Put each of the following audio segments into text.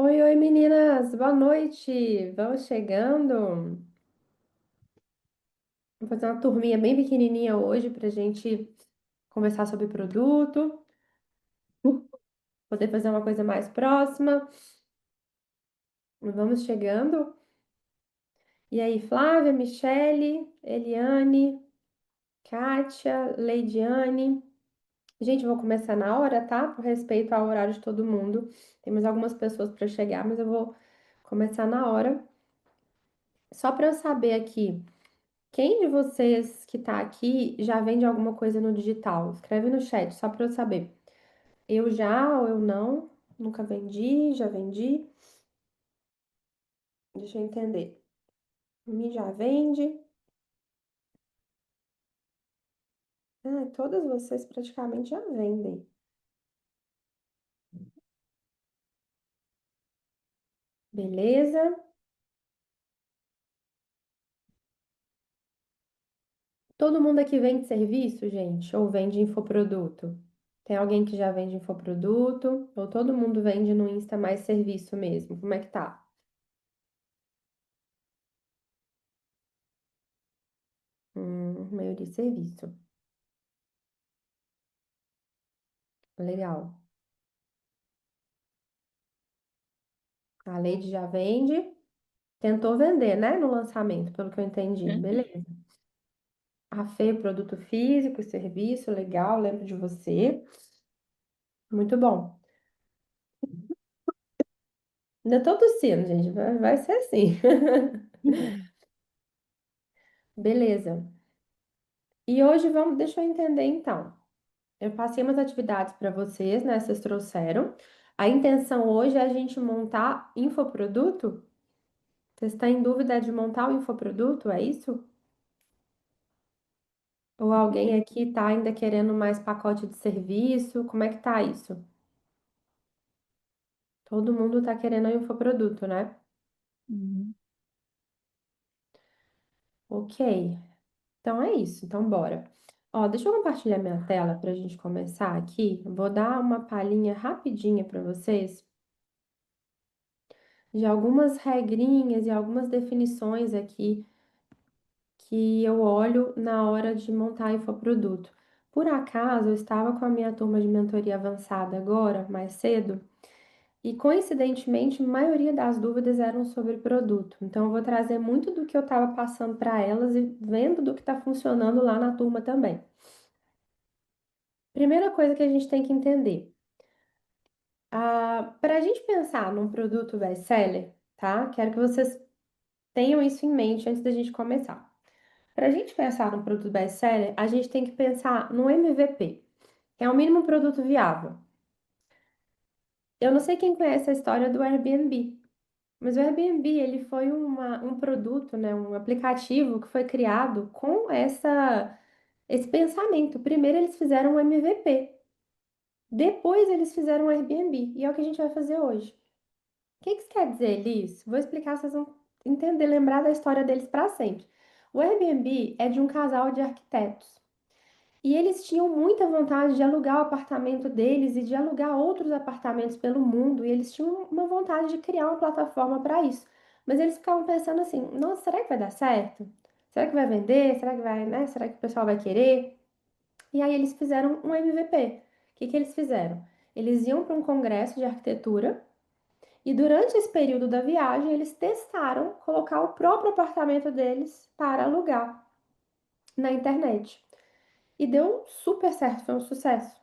Oi, oi meninas, boa noite. Vamos chegando. Vou fazer uma turminha bem pequenininha hoje para a gente conversar sobre produto, poder fazer uma coisa mais próxima. Vamos chegando. E aí, Flávia, Michele, Eliane, Kátia, Leidiane. Gente, eu vou começar na hora, tá? Por respeito ao horário de todo mundo. Temos algumas pessoas para chegar, mas eu vou começar na hora. Só para eu saber aqui. Quem de vocês que tá aqui já vende alguma coisa no digital? Escreve no chat, só para eu saber. Eu já ou eu não? Nunca vendi, já vendi. Deixa eu entender. Me já vende? Ah, todas vocês praticamente já vendem. Beleza? Todo mundo aqui vende serviço, gente? Ou vende infoproduto? Tem alguém que já vende infoproduto? Ou todo mundo vende no Insta mais serviço mesmo? Como é que tá? Maioria serviço. Legal. A Lady já vende. Tentou vender, né, no lançamento, pelo que eu entendi. Beleza. A Fê, produto físico, serviço, legal, lembro de você. Muito bom. Ainda tô tossindo, gente. Vai ser assim. Beleza. E hoje vamos, deixa eu entender então. Eu passei umas atividades para vocês, né? Vocês trouxeram. A intenção hoje é a gente montar infoproduto? Vocês estão em dúvida de montar o infoproduto? É isso? Ou alguém aqui tá ainda querendo mais pacote de serviço? Como é que tá isso? Todo mundo tá querendo um infoproduto, né? Uhum. Ok. Então é isso. Então bora. Ó, deixa eu compartilhar minha tela para a gente começar aqui. Vou dar uma palhinha rapidinha para vocês de algumas regrinhas e algumas definições aqui que eu olho na hora de montar infoproduto. Por acaso, eu estava com a minha turma de mentoria avançada agora, mais cedo. E coincidentemente, a maioria das dúvidas eram sobre produto. Então, eu vou trazer muito do que eu estava passando para elas e vendo do que está funcionando lá na turma também. Primeira coisa que a gente tem que entender: para a gente pensar num produto best-seller, tá? Quero que vocês tenham isso em mente antes da gente começar. Para a gente pensar num produto best-seller, a gente tem que pensar no MVP, que é o mínimo produto viável. Eu não sei quem conhece a história do Airbnb. Mas o Airbnb, ele foi um produto, né, um aplicativo que foi criado com esse pensamento. Primeiro eles fizeram um MVP, depois eles fizeram um Airbnb, e é o que a gente vai fazer hoje. O que que isso quer dizer, Liz? Vou explicar, vocês vão entender, lembrar da história deles para sempre. O Airbnb é de um casal de arquitetos. E eles tinham muita vontade de alugar o apartamento deles e de alugar outros apartamentos pelo mundo, e eles tinham uma vontade de criar uma plataforma para isso. Mas eles ficavam pensando assim: nossa, será que vai dar certo? Será que vai vender? Será que vai, né? Será que o pessoal vai querer? E aí eles fizeram um MVP. O que que eles fizeram? Eles iam para um congresso de arquitetura e durante esse período da viagem eles testaram colocar o próprio apartamento deles para alugar na internet. E deu super certo, foi um sucesso.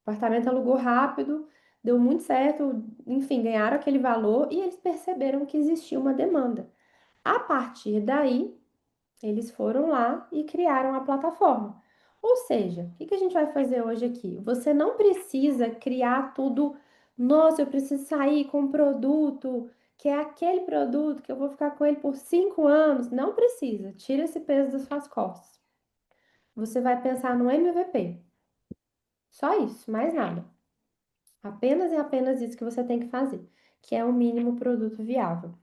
O apartamento alugou rápido, deu muito certo, enfim, ganharam aquele valor e eles perceberam que existia uma demanda. A partir daí, eles foram lá e criaram a plataforma. Ou seja, o que que a gente vai fazer hoje aqui? Você não precisa criar tudo. Nossa, eu preciso sair com um produto que é aquele produto que eu vou ficar com ele por 5 anos. Não precisa. Tira esse peso das suas costas. Você vai pensar no MVP. Só isso, mais nada. Apenas e apenas isso que você tem que fazer, que é o mínimo produto viável,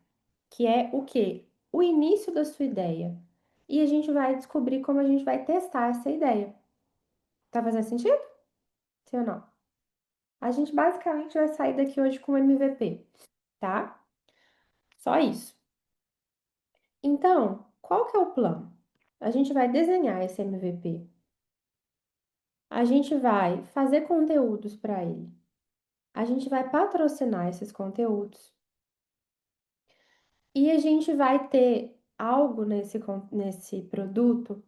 que é o quê? O início da sua ideia. E a gente vai descobrir como a gente vai testar essa ideia. Tá fazendo sentido? Sim ou não? A gente basicamente vai sair daqui hoje com um MVP, tá? Só isso. Então, qual que é o plano? A gente vai desenhar esse MVP. A gente vai fazer conteúdos para ele. A gente vai patrocinar esses conteúdos. E a gente vai ter algo nesse produto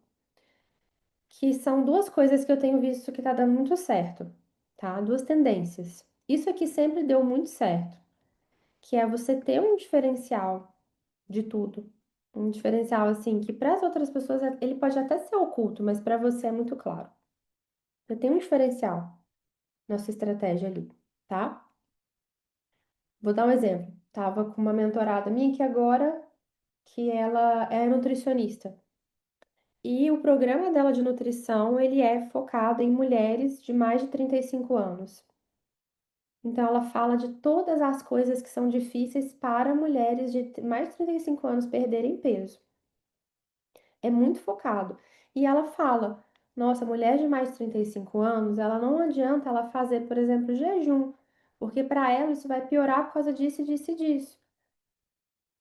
que são duas coisas que eu tenho visto que tá dando muito certo, tá? Duas tendências. Isso aqui sempre deu muito certo, que é você ter um diferencial de tudo. Um diferencial assim que para as outras pessoas ele pode até ser oculto, mas para você é muito claro. Eu tenho um diferencial na sua estratégia ali, tá? Vou dar um exemplo. Tava com uma mentorada minha que ela é nutricionista. E o programa dela de nutrição, ele é focado em mulheres de mais de 35 anos. Então, ela fala de todas as coisas que são difíceis para mulheres de mais de 35 anos perderem peso. É muito focado. E ela fala: nossa, mulher de mais de 35 anos, ela não adianta ela fazer, por exemplo, jejum, porque para ela isso vai piorar por causa disso, disso e disso.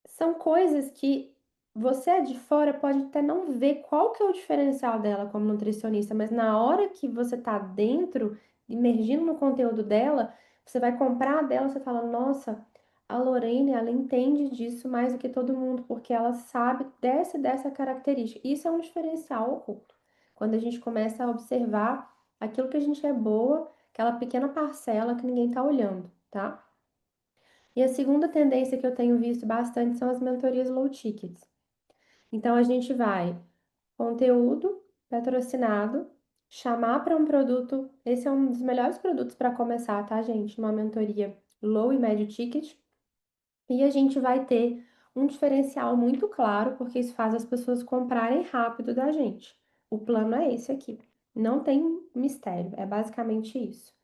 São coisas que você de fora pode até não ver qual que é o diferencial dela como nutricionista, mas na hora que você tá dentro, imergindo no conteúdo dela, você vai comprar dela, você fala, nossa, a Lorene, ela entende disso mais do que todo mundo, porque ela sabe dessa característica. Isso é um diferencial oculto. Quando a gente começa a observar aquilo que a gente é boa, aquela pequena parcela que ninguém tá olhando, tá? E a segunda tendência que eu tenho visto bastante são as mentorias low tickets. Então a gente vai conteúdo patrocinado, chamar para um produto, esse é um dos melhores produtos para começar, tá, gente? Uma mentoria low e médio ticket. E a gente vai ter um diferencial muito claro, porque isso faz as pessoas comprarem rápido da gente. O plano é esse aqui. Não tem mistério, é basicamente isso.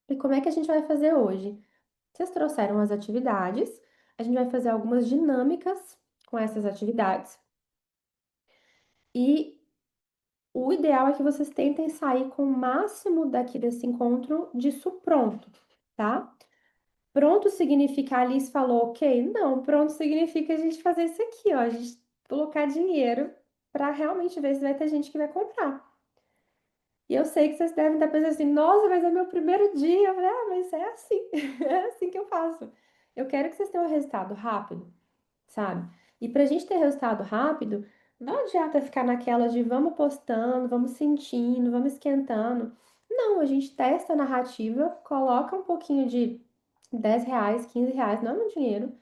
E como é que a gente vai fazer hoje? Vocês trouxeram as atividades, a gente vai fazer algumas dinâmicas com essas atividades. E o ideal é que vocês tentem sair com o máximo daqui desse encontro disso pronto, tá? Pronto significa a Alice falou, ok? Não, pronto significa a gente fazer isso aqui, ó, a gente colocar dinheiro para realmente ver se vai ter gente que vai comprar. E eu sei que vocês devem estar pensando assim, nossa, mas é meu primeiro dia. Eu falei, ah, mas é assim, é assim que eu faço. Eu quero que vocês tenham um resultado rápido, sabe? E pra gente ter resultado rápido, não adianta ficar naquela de vamos postando, vamos sentindo, vamos esquentando. Não, a gente testa a narrativa, coloca um pouquinho de R$ 10, R$ 15, não é muito dinheiro,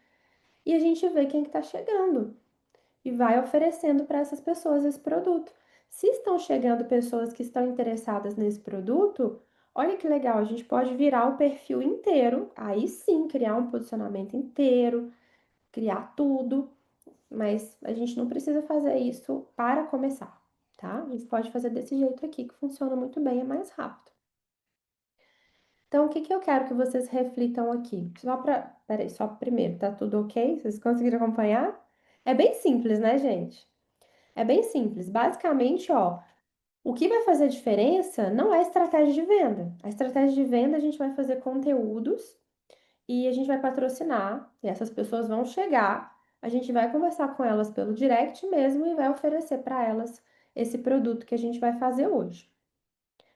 e a gente vê quem que tá chegando e vai oferecendo para essas pessoas esse produto. Se estão chegando pessoas que estão interessadas nesse produto, olha que legal, a gente pode virar o perfil inteiro, aí sim criar um posicionamento inteiro, criar tudo, mas a gente não precisa fazer isso para começar, tá? A gente pode fazer desse jeito aqui que funciona muito bem, é mais rápido. Então, o que que eu quero que vocês reflitam aqui? Peraí, só primeiro, tá tudo ok? Vocês conseguiram acompanhar? É bem simples, né, gente? É bem simples. Basicamente, ó, o que vai fazer diferença não é a estratégia de venda. A estratégia de venda a gente vai fazer conteúdos e a gente vai patrocinar, e essas pessoas vão chegar, a gente vai conversar com elas pelo direct mesmo e vai oferecer para elas esse produto que a gente vai fazer hoje,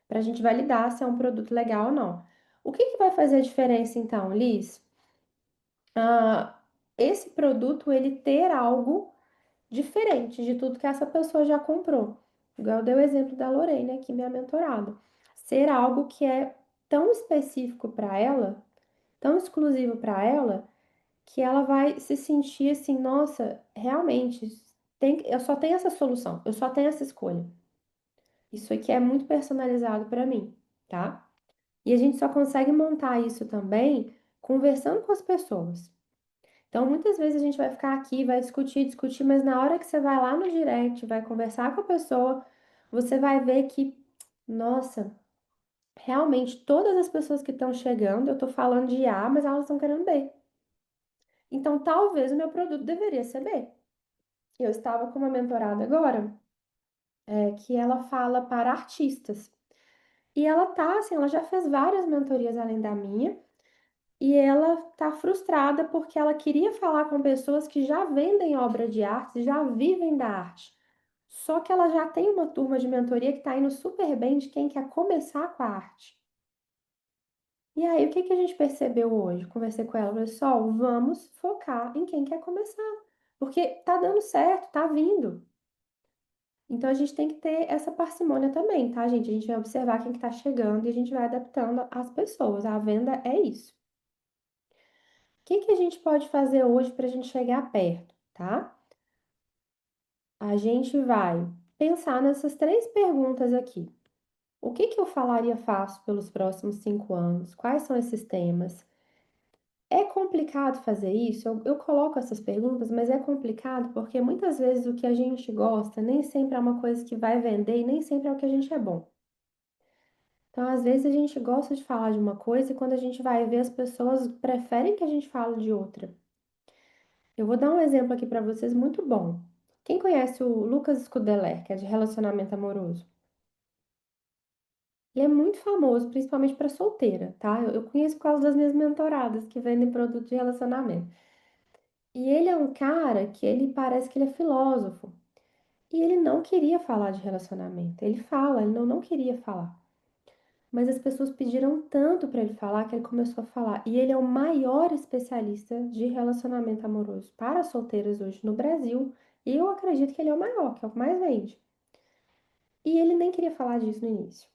para a gente validar se é um produto legal ou não. O que que vai fazer a diferença então, Liz? Ah, esse produto ele ter algo diferente de tudo que essa pessoa já comprou. Igual eu dei o exemplo da Lorena aqui, minha mentorada. Ser algo que é tão específico para ela, tão exclusivo para ela, que ela vai se sentir assim, nossa, realmente, eu só tenho essa solução, eu só tenho essa escolha. Isso aqui é muito personalizado para mim, tá? E a gente só consegue montar isso também conversando com as pessoas. Então, muitas vezes a gente vai ficar aqui, vai discutir, discutir, mas na hora que você vai lá no direct, vai conversar com a pessoa, você vai ver que, nossa, realmente todas as pessoas que estão chegando, eu tô falando de A, mas elas estão querendo B. Então, talvez o meu produto deveria ser B. Eu estava com uma mentorada agora, que ela fala para artistas. E ela tá, assim, ela já fez várias mentorias além da minha, e ela está frustrada porque ela queria falar com pessoas que já vendem obra de arte, já vivem da arte. Só que ela já tem uma turma de mentoria que está indo super bem de quem quer começar com a arte. E aí, o que que a gente percebeu hoje? Conversei com ela, pessoal, vamos focar em quem quer começar. Porque tá dando certo, tá vindo. Então a gente tem que ter essa parcimônia também, tá, gente? A gente vai observar quem que tá chegando e a gente vai adaptando as pessoas. A venda é isso. O que que a gente pode fazer hoje para a gente chegar perto, tá? A gente vai pensar nessas três perguntas aqui. O que que eu falaria fácil pelos próximos 5 anos? Quais são esses temas? É complicado fazer isso? Eu coloco essas perguntas, mas é complicado porque muitas vezes o que a gente gosta nem sempre é uma coisa que vai vender e nem sempre é o que a gente é bom. Então, às vezes a gente gosta de falar de uma coisa e quando a gente vai ver, as pessoas preferem que a gente fale de outra. Eu vou dar um exemplo aqui para vocês muito bom. Quem conhece o Lucas Scudeler, que é de relacionamento amoroso? Ele é muito famoso, principalmente para solteira, tá? Eu conheço por causa das minhas mentoradas que vendem produto de relacionamento. E ele é um cara que ele parece que ele é filósofo. E ele não queria falar de relacionamento. Ele fala, ele não queria falar. Mas as pessoas pediram tanto para ele falar que ele começou a falar. E ele é o maior especialista de relacionamento amoroso para solteiras hoje no Brasil. E eu acredito que ele é o maior, que é o que mais vende. E ele nem queria falar disso no início.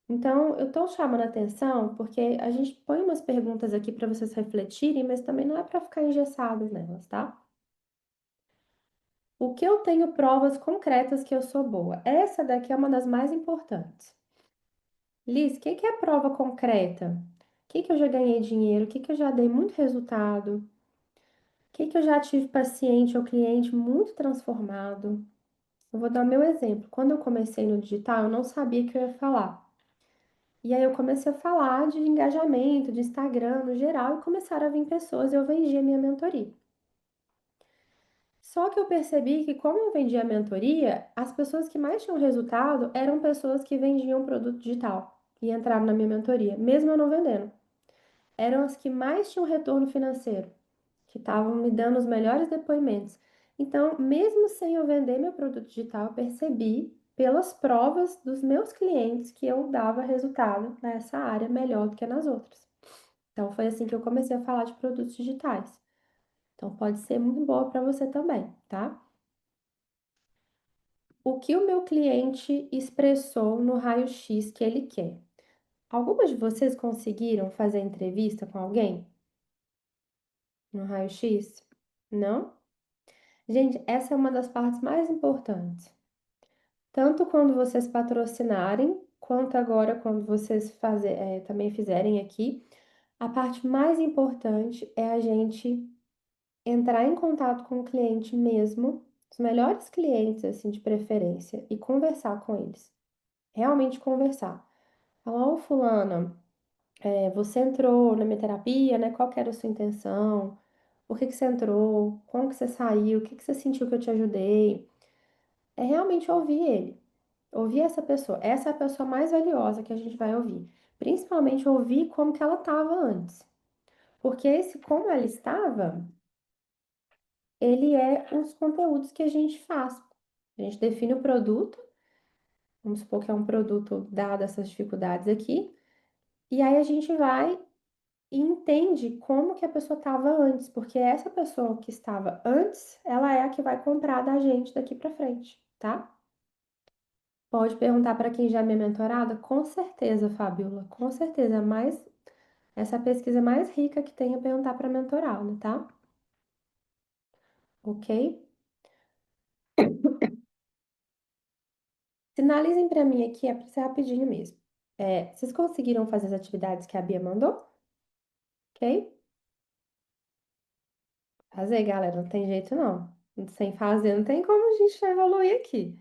Então, eu tô chamando a atenção porque a gente põe umas perguntas aqui para vocês refletirem, mas também não é para ficar engessados nelas, tá? O que eu tenho provas concretas que eu sou boa? Essa daqui é uma das mais importantes. Liz, o que que é prova concreta? O que que eu já ganhei dinheiro? O que que eu já dei muito resultado? O que que eu já tive paciente ou cliente muito transformado? Eu vou dar o meu exemplo. Quando eu comecei no digital, eu não sabia o que eu ia falar. E aí eu comecei a falar de engajamento, de Instagram no geral, e começaram a vir pessoas e eu vendi a minha mentoria. Só que eu percebi que, como eu vendia a mentoria, as pessoas que mais tinham resultado eram pessoas que vendiam produto digital e entraram na minha mentoria, mesmo eu não vendendo. Eram as que mais tinham retorno financeiro, que estavam me dando os melhores depoimentos. Então, mesmo sem eu vender meu produto digital, eu percebi pelas provas dos meus clientes que eu dava resultado nessa área melhor do que nas outras. Então, foi assim que eu comecei a falar de produtos digitais. Então, pode ser muito boa para você também, tá? O que o meu cliente expressou no raio-x que ele quer. Algumas de vocês conseguiram fazer entrevista com alguém no raio-x? Não? Gente, essa é uma das partes mais importantes. Tanto quando vocês patrocinarem, quanto agora quando vocês também fizerem aqui, a parte mais importante é a gente entrar em contato com o cliente mesmo, os melhores clientes, assim, de preferência, e conversar com eles. Realmente conversar. Falar, ô fulana, você entrou na minha terapia, né? Qual que era a sua intenção? Por que que você entrou? Como que você saiu? O que que você sentiu que eu te ajudei? É realmente ouvir ele. Ouvir essa pessoa. Essa é a pessoa mais valiosa que a gente vai ouvir. Principalmente ouvir como que ela estava antes. Porque esse como ela estava, ele é os conteúdos que a gente faz. A gente define o produto, vamos supor que é um produto dado essas dificuldades aqui, e aí a gente vai e entende como que a pessoa estava antes, porque essa pessoa que estava antes, ela é a que vai comprar da gente daqui para frente, tá? Pode perguntar para quem já é minha mentorada? Com certeza, Fabiola, com certeza, mas essa pesquisa mais rica que tem é perguntar para mentorada, tá? Ok? Sinalizem para mim aqui, é para ser rapidinho mesmo. Vocês conseguiram fazer as atividades que a Bia mandou? Ok? Fazer, galera, não tem jeito não. Sem fazer, não tem como a gente evoluir aqui.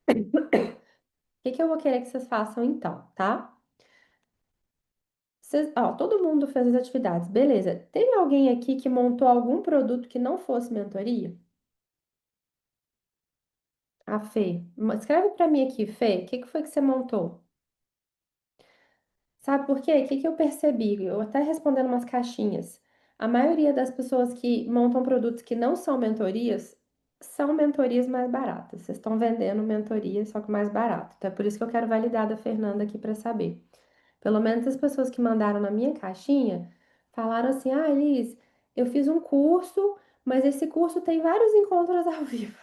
O que que eu vou querer que vocês façam então, tá? Todo mundo fez as atividades, beleza. Tem alguém aqui que montou algum produto que não fosse mentoria? A Fê. Escreve para mim aqui, Fê, o que que foi que você montou? Sabe por quê? O que que eu percebi? Eu até respondendo umas caixinhas. A maioria das pessoas que montam produtos que não são mentorias mais baratas. Vocês estão vendendo mentoria, só que mais barato. Então é por isso que eu quero validar da Fernanda aqui para saber. Pelo menos as pessoas que mandaram na minha caixinha falaram assim: Ah, Elis, eu fiz um curso, mas esse curso tem vários encontros ao vivo.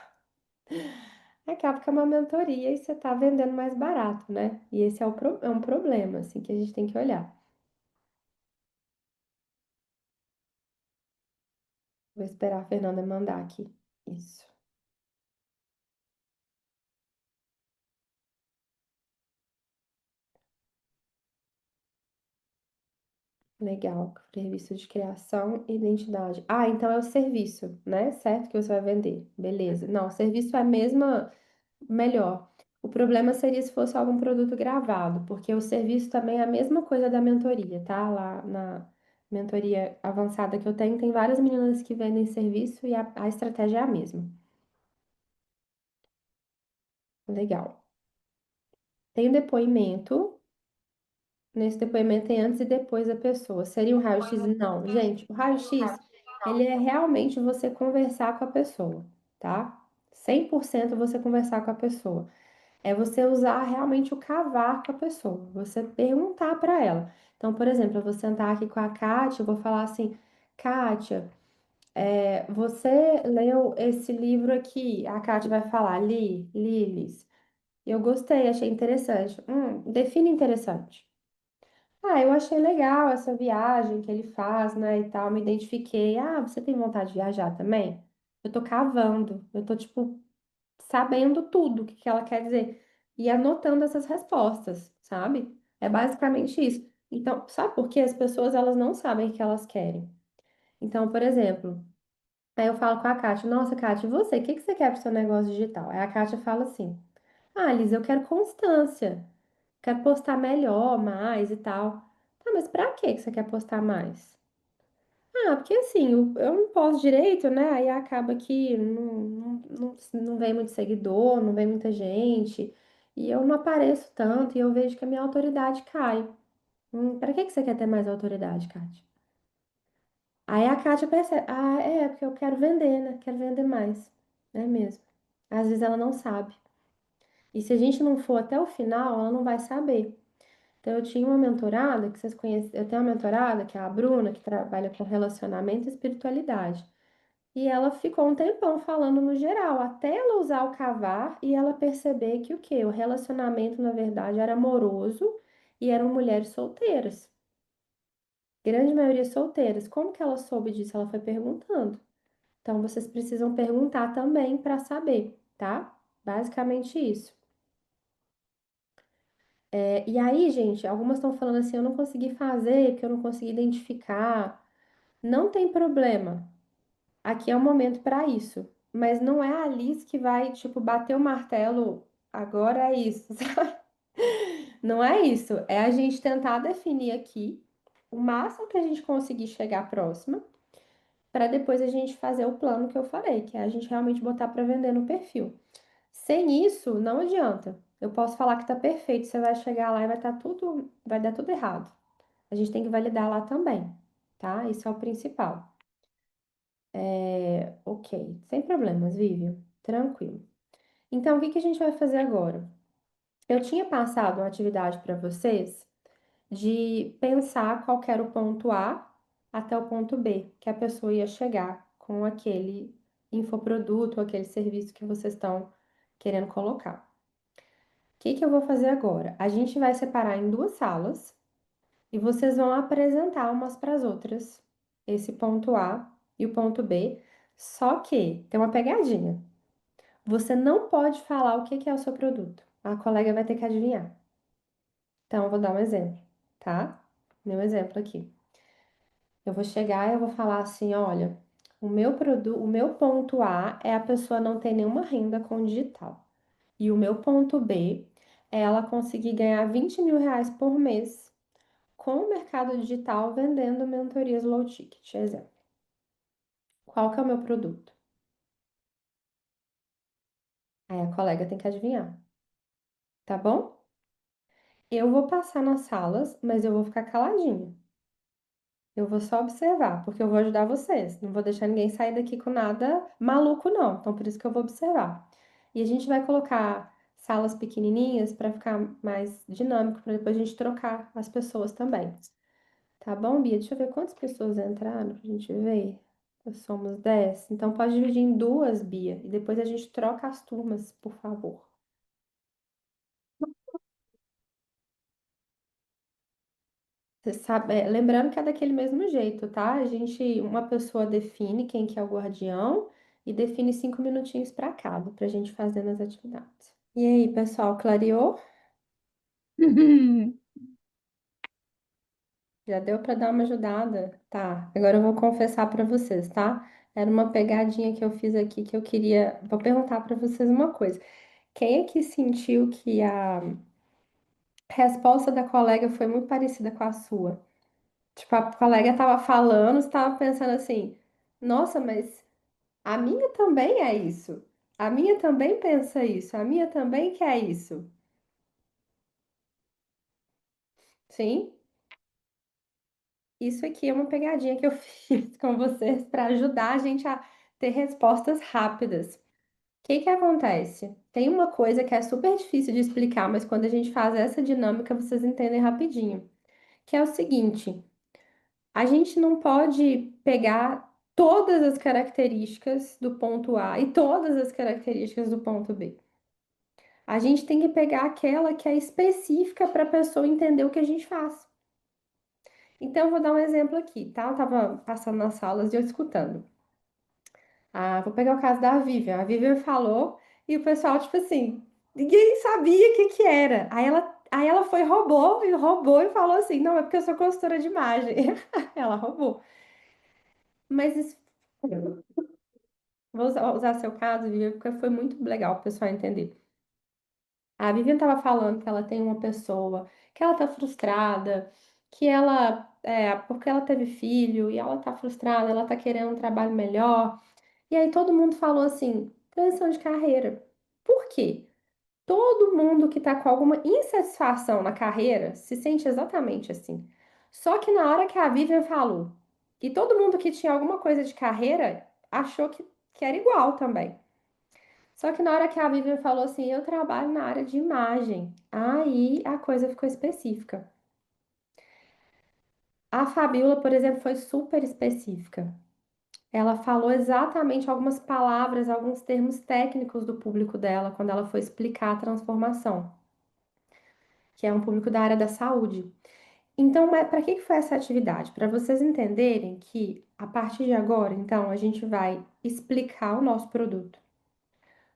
Acaba que é uma mentoria e você está vendendo mais barato, né? E esse é, é um problema, assim, que a gente tem que olhar. Vou esperar a Fernanda mandar aqui. Isso. Legal. Serviço de criação e identidade. Ah, então é o serviço, né? Certo que você vai vender. Beleza. Não, o serviço é a mesma, melhor. O problema seria se fosse algum produto gravado, porque o serviço também é a mesma coisa da mentoria, tá? Lá na mentoria avançada que eu tenho, tem várias meninas que vendem serviço e a estratégia é a mesma. Legal. Tem o depoimento. Nesse depoimento tem antes e depois da pessoa. Seria um raio-x? Não, gente, o raio-x, ele é realmente você conversar com a pessoa, tá? 100% você conversar com a pessoa. É você usar realmente o cavar com a pessoa, você perguntar para ela. Então, por exemplo, eu vou sentar aqui com a Kátia, eu vou falar assim, Kátia, você leu esse livro aqui? A Kátia vai falar, li, Lilis. Eu gostei, achei interessante. Define interessante. Ah, eu achei legal essa viagem que ele faz, né, e tal, me identifiquei. Ah, você tem vontade de viajar também? Eu tô cavando, eu tô, tipo, sabendo tudo o que que ela quer dizer e anotando essas respostas, sabe? É basicamente isso. Então, sabe por quê? As pessoas, elas não sabem o que elas querem. Então, por exemplo, aí eu falo com a Kátia, nossa, Kátia, e você, o que que você quer pro seu negócio digital? Aí a Kátia fala assim, ah, Liz, eu quero constância. Quero postar melhor, mais e tal. Tá, mas pra que que você quer postar mais? Ah, porque assim, eu não posto direito, né? Aí acaba que não vem muito seguidor, não vem muita gente. E eu não apareço tanto e eu vejo que a minha autoridade cai. Pra que que você quer ter mais autoridade, Kátia? Aí a Kátia percebe, ah, é porque eu quero vender, né? Quero vender mais. É mesmo. Às vezes ela não sabe. E se a gente não for até o final, ela não vai saber. Então, eu tinha uma mentorada que vocês conhecem, eu tenho uma mentorada que é a Bruna, que trabalha com relacionamento e espiritualidade. E ela ficou um tempão falando no geral, até ela usar o cavar e ela perceber que o quê? O relacionamento, na verdade, era amoroso e eram mulheres solteiras. Grande maioria solteiras. Como que ela soube disso? Ela foi perguntando. Então, vocês precisam perguntar também para saber, tá? Basicamente isso. E aí, gente, algumas estão falando assim, eu não consegui fazer, porque eu não consegui identificar. Não tem problema. Aqui é o momento para isso. Mas não é a Alice que vai, tipo, bater o martelo, agora é isso, sabe? Não é isso. É a gente tentar definir aqui o máximo que a gente conseguir chegar próxima, para depois a gente fazer o plano que eu falei, que é a gente realmente botar para vender no perfil. Sem isso, não adianta. Eu posso falar que tá perfeito, você vai chegar lá e vai estar tudo, vai dar tudo errado. A gente tem que validar lá também, tá? Isso é o principal. Ok, sem problemas, Vivian. Tranquilo. Então, o que que a gente vai fazer agora? Eu tinha passado uma atividade para vocês de pensar qual que era o ponto A até o ponto B, que a pessoa ia chegar com aquele infoproduto, aquele serviço que vocês estão querendo colocar. O que que eu vou fazer agora? A gente vai separar em duas salas e vocês vão apresentar umas para as outras esse ponto A e o ponto B. Só que tem uma pegadinha. Você não pode falar o que que é o seu produto. A colega vai ter que adivinhar. Então, eu vou dar um exemplo, tá? Meu exemplo aqui. Eu vou chegar e eu vou falar assim, olha, o meu produto, o meu ponto A é a pessoa não ter nenhuma renda com o digital. E o meu ponto B é ela conseguir ganhar R$ 20.000 por mês com o mercado digital vendendo mentorias low ticket, exemplo. Qual que é o meu produto? Aí a colega tem que adivinhar, tá bom? Eu vou passar nas salas, mas eu vou ficar caladinha. Eu vou só observar, porque eu vou ajudar vocês. Não vou deixar ninguém sair daqui com nada maluco, não. Então, por isso que eu vou observar. E a gente vai colocar salas pequenininhas para ficar mais dinâmico, para depois a gente trocar as pessoas também. Tá bom, Bia? Deixa eu ver quantas pessoas entraram pra gente ver. Nós somos 10. Então, pode dividir em duas, Bia. E depois a gente troca as turmas, por favor. Você sabe, lembrando que é daquele mesmo jeito, tá? Uma pessoa define quem que é o guardião e define 5 minutinhos para cada, pra gente fazendo as atividades. E aí, pessoal, clareou? Já deu para dar uma ajudada? Tá. Agora eu vou confessar para vocês, tá? Era uma pegadinha que eu fiz aqui que eu queria. Vou perguntar para vocês uma coisa. Quem é que sentiu que a resposta da colega foi muito parecida com a sua? Tipo, a colega tava falando, você tava pensando assim, nossa, mas a minha também é isso. A minha também pensa isso. A minha também quer isso. Sim, isso aqui é uma pegadinha que eu fiz com vocês para ajudar a gente a ter respostas rápidas. O que que acontece? Tem uma coisa que é super difícil de explicar, mas quando a gente faz essa dinâmica, vocês entendem rapidinho. Que é o seguinte: a gente não pode pegar todas as características do ponto A e todas as características do ponto B. A gente tem que pegar aquela que é específica para a pessoa entender o que a gente faz. Então, eu vou dar um exemplo aqui, tá? Eu tava passando nas salas e eu escutando. Ah, vou pegar o caso da Vivian. A Vivian falou e o pessoal, tipo assim, ninguém sabia o que que era. Aí ela foi, roubou e falou assim: não, é porque eu sou consultora de imagem. Ela roubou. Mas isso, vou usar seu caso, Vivian, porque foi muito legal o pessoal entender. A Vivian estava falando que ela tem uma pessoa, que ela tá frustrada, porque ela teve filho e ela tá frustrada, ela tá querendo um trabalho melhor. E aí todo mundo falou assim, transição de carreira. Por quê? Todo mundo que tá com alguma insatisfação na carreira se sente exatamente assim. Só que na hora que a Vivian falou, e todo mundo que tinha alguma coisa de carreira achou que era igual também. Só que na hora que a Vivian falou assim, eu trabalho na área de imagem, aí a coisa ficou específica. A Fabiola, por exemplo, foi super específica. Ela falou exatamente algumas palavras, alguns termos técnicos do público dela quando ela foi explicar a transformação, que é um público da área da saúde. Então, para que que foi essa atividade? Para vocês entenderem que a partir de agora, então, a gente vai explicar o nosso produto.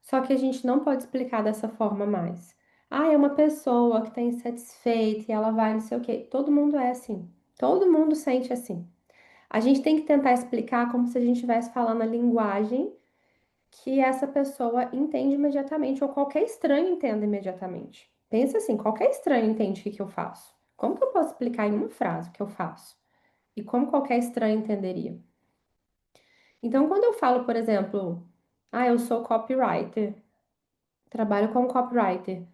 Só que a gente não pode explicar dessa forma mais. Ah, é uma pessoa que está insatisfeita e ela vai não sei o quê. Todo mundo é assim. Todo mundo sente assim. A gente tem que tentar explicar como se a gente estivesse falando a linguagem que essa pessoa entende imediatamente, ou qualquer estranho entenda imediatamente. Pensa assim, qualquer estranho entende o que que eu faço. Como que eu posso explicar em uma frase o que eu faço? E como qualquer estranho entenderia? Então, quando eu falo, por exemplo, ah, eu sou copywriter, trabalho como copywriter.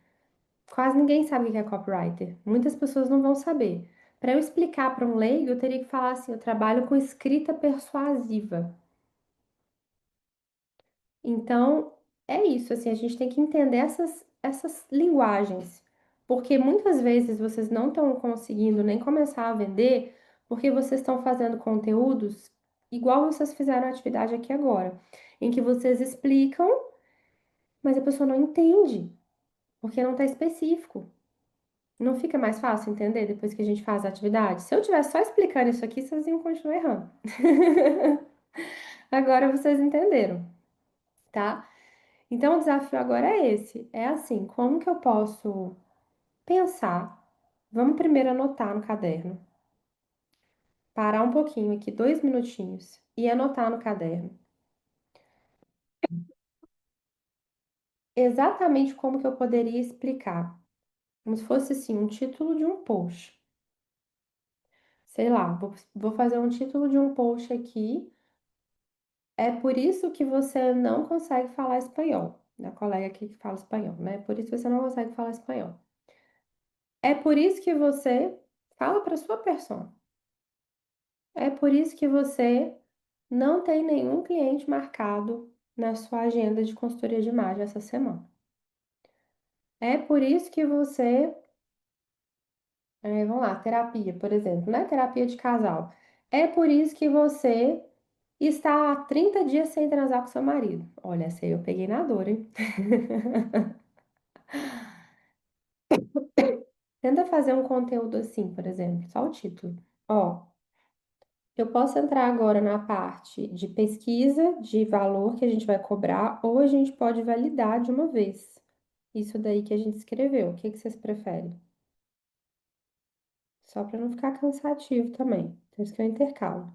Quase ninguém sabe o que é copywriter. Muitas pessoas não vão saber. Para eu explicar para um leigo, eu teria que falar assim: eu trabalho com escrita persuasiva. Então, é isso, assim, a gente tem que entender essas linguagens, porque muitas vezes vocês não estão conseguindo nem começar a vender, porque vocês estão fazendo conteúdos igual vocês fizeram a atividade aqui agora, em que vocês explicam, mas a pessoa não entende, porque não está específico. Não fica mais fácil entender depois que a gente faz a atividade? Se eu tivesse só explicando isso aqui, vocês iam continuar errando. Agora vocês entenderam, tá? Então, o desafio agora é esse. É assim, como que eu posso pensar? Vamos primeiro anotar no caderno. Parar um pouquinho aqui, 2 minutinhos, e anotar no caderno. Exatamente como que eu poderia explicar. Como se fosse assim, um título de um post. Sei lá, vou fazer um título de um post aqui. É por isso que você não consegue falar espanhol. A colega aqui que fala espanhol, né? Por isso que você não consegue falar espanhol. É por isso que você fala para sua persona. É por isso que você não tem nenhum cliente marcado na sua agenda de consultoria de imagem essa semana. É por isso que você, vamos lá, terapia, por exemplo, né? Terapia de casal. É por isso que você está há 30 dias sem transar com seu marido. Olha, essa aí eu peguei na dor, hein? Tenta fazer um conteúdo assim, por exemplo, só o título. Ó, eu posso entrar agora na parte de pesquisa de valor que a gente vai cobrar, ou a gente pode validar de uma vez. Isso daí que a gente escreveu. O que que vocês preferem? Só para não ficar cansativo também. Por isso que eu intercalo.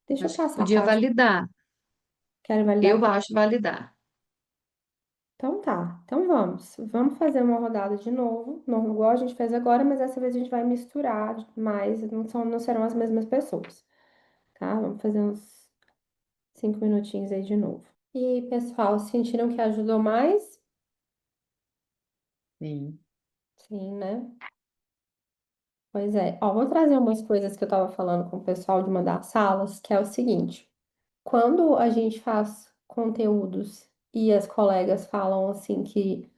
Deixa eu Acho que passar a podia parte. validar. Quero validar. Eu acho validar. Então tá. Então vamos. Vamos fazer uma rodada de novo. Não igual a gente fez agora, mas dessa vez a gente vai misturar mais. Não serão as mesmas pessoas. Tá? Vamos fazer uns 5 minutinhos aí de novo. E aí, pessoal, sentiram que ajudou mais? Sim. Sim, né? Pois é. Ó, vou trazer umas coisas que eu tava falando com o pessoal de uma das salas, que é o seguinte. Quando a gente faz conteúdos e as colegas falam assim que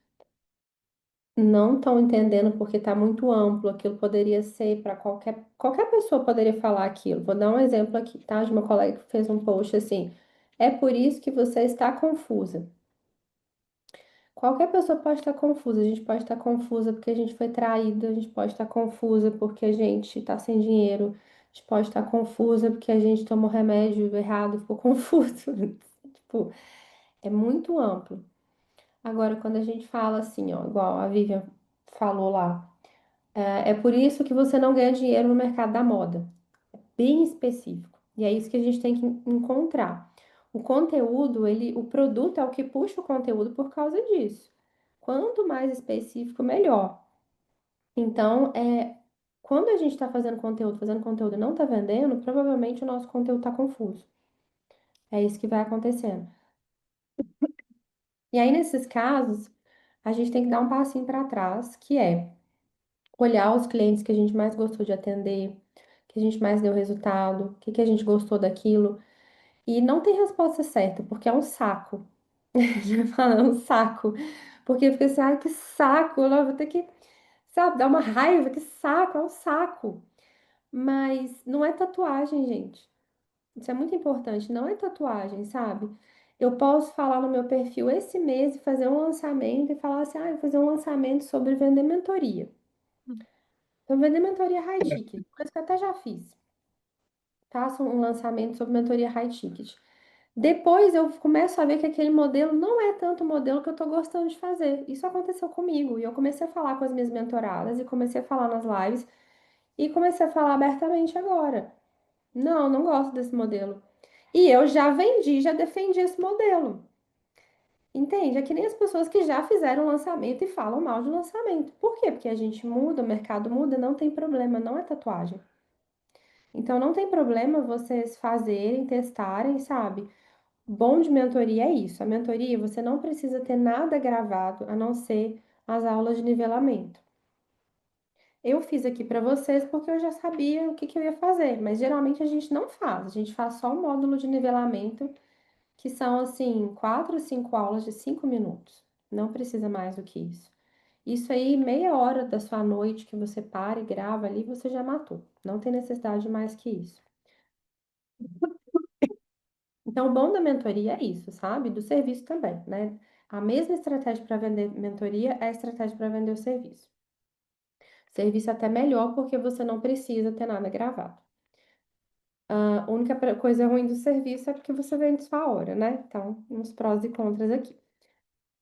não estão entendendo porque está muito amplo, aquilo poderia ser para qualquer pessoa poderia falar aquilo. Vou dar um exemplo aqui, tá? De uma colega que fez um post assim: é por isso que você está confusa. Qualquer pessoa pode estar confusa, a gente pode estar confusa porque a gente foi traída, a gente pode estar confusa porque a gente está sem dinheiro, a gente pode estar confusa porque a gente tomou remédio errado e ficou confuso. Tipo, é muito amplo. Agora, quando a gente fala assim, ó, igual a Vivian falou lá, é por isso que você não ganha dinheiro no mercado da moda. Bem específico. E é isso que a gente tem que encontrar. O conteúdo, o produto é o que puxa o conteúdo por causa disso. Quanto mais específico, melhor. Então, quando a gente está fazendo conteúdo e não está vendendo, provavelmente o nosso conteúdo está confuso. É isso que vai acontecendo. E aí, nesses casos, a gente tem que dar um passinho para trás, que é olhar os clientes que a gente mais gostou de atender, que a gente mais deu resultado, o que que a gente gostou daquilo. E não tem resposta certa, porque é um saco. Já falo, é um saco. Porque fica assim, ai, que saco, eu vou ter que, sabe, dar uma raiva, que saco, é um saco. Mas não é tatuagem, gente. Isso é muito importante, não é tatuagem, sabe? Eu posso falar no meu perfil esse mês e fazer um lançamento e falar assim, ah, eu vou fazer um lançamento sobre vender mentoria. Então, vender mentoria high ticket, coisa que eu até já fiz. Faço um lançamento sobre mentoria high ticket. Depois eu começo a ver que aquele modelo não é tanto o modelo que eu tô gostando de fazer. Isso aconteceu comigo. E eu comecei a falar com as minhas mentoradas e comecei a falar nas lives e comecei a falar abertamente agora. Não, não gosto desse modelo. E eu já vendi, já defendi esse modelo. Entende? É que nem as pessoas que já fizeram lançamento e falam mal de lançamento. Por quê? Porque a gente muda, o mercado muda, não tem problema, não é tatuagem. Então não tem problema vocês fazerem, testarem, sabe? Bom de mentoria é isso. A mentoria você não precisa ter nada gravado a não ser as aulas de nivelamento. Eu fiz aqui para vocês porque eu já sabia o que que eu ia fazer, mas geralmente a gente não faz. A gente faz só o módulo de nivelamento, que são assim, 4 ou 5 aulas de 5 minutos. Não precisa mais do que isso. Isso aí, meia hora da sua noite que você para e grava ali, você já matou. Não tem necessidade de mais que isso. Então, o bom da mentoria é isso, sabe? Do serviço também, né? A mesma estratégia para vender mentoria é a estratégia para vender o serviço. Serviço é até melhor porque você não precisa ter nada gravado. A única coisa ruim do serviço é porque você vende sua hora, né? Então, uns prós e contras aqui.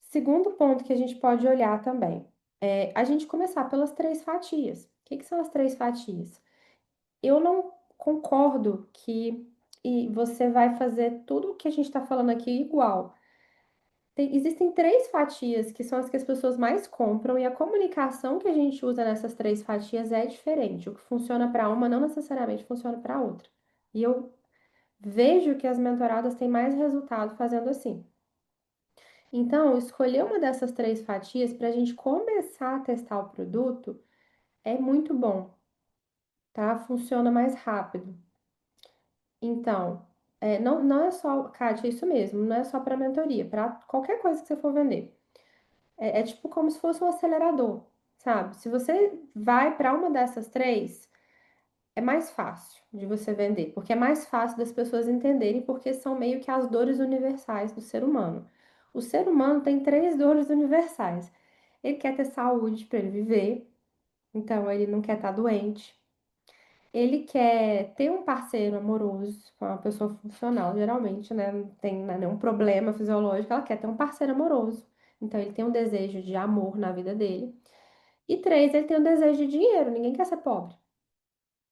Segundo ponto que a gente pode olhar também é a gente começar pelas 3 fatias. O que que são as 3 fatias? Eu não concordo que você vai fazer tudo o que a gente está falando aqui igual. Existem 3 fatias que são as que as pessoas mais compram, e a comunicação que a gente usa nessas 3 fatias é diferente. O que funciona para uma não necessariamente funciona para outra. E eu vejo que as mentoradas têm mais resultado fazendo assim. Então, escolher uma dessas três fatias para a gente começar a testar o produto é muito bom, tá? Funciona mais rápido. Então, não é só, Kátia, é isso mesmo, não é só para mentoria, para qualquer coisa que você for vender. É tipo como se fosse um acelerador, sabe? Se você vai para uma dessas três, é mais fácil de você vender, porque é mais fácil das pessoas entenderem, porque são meio que as dores universais do ser humano. O ser humano tem três dores universais. Ele quer ter saúde para ele viver, então ele não quer estar doente. Ele quer ter um parceiro amoroso, uma pessoa funcional, geralmente, né? Não tem nenhum problema fisiológico, ela quer ter um parceiro amoroso. Então ele tem um desejo de amor na vida dele. E três, ele tem um desejo de dinheiro, ninguém quer ser pobre.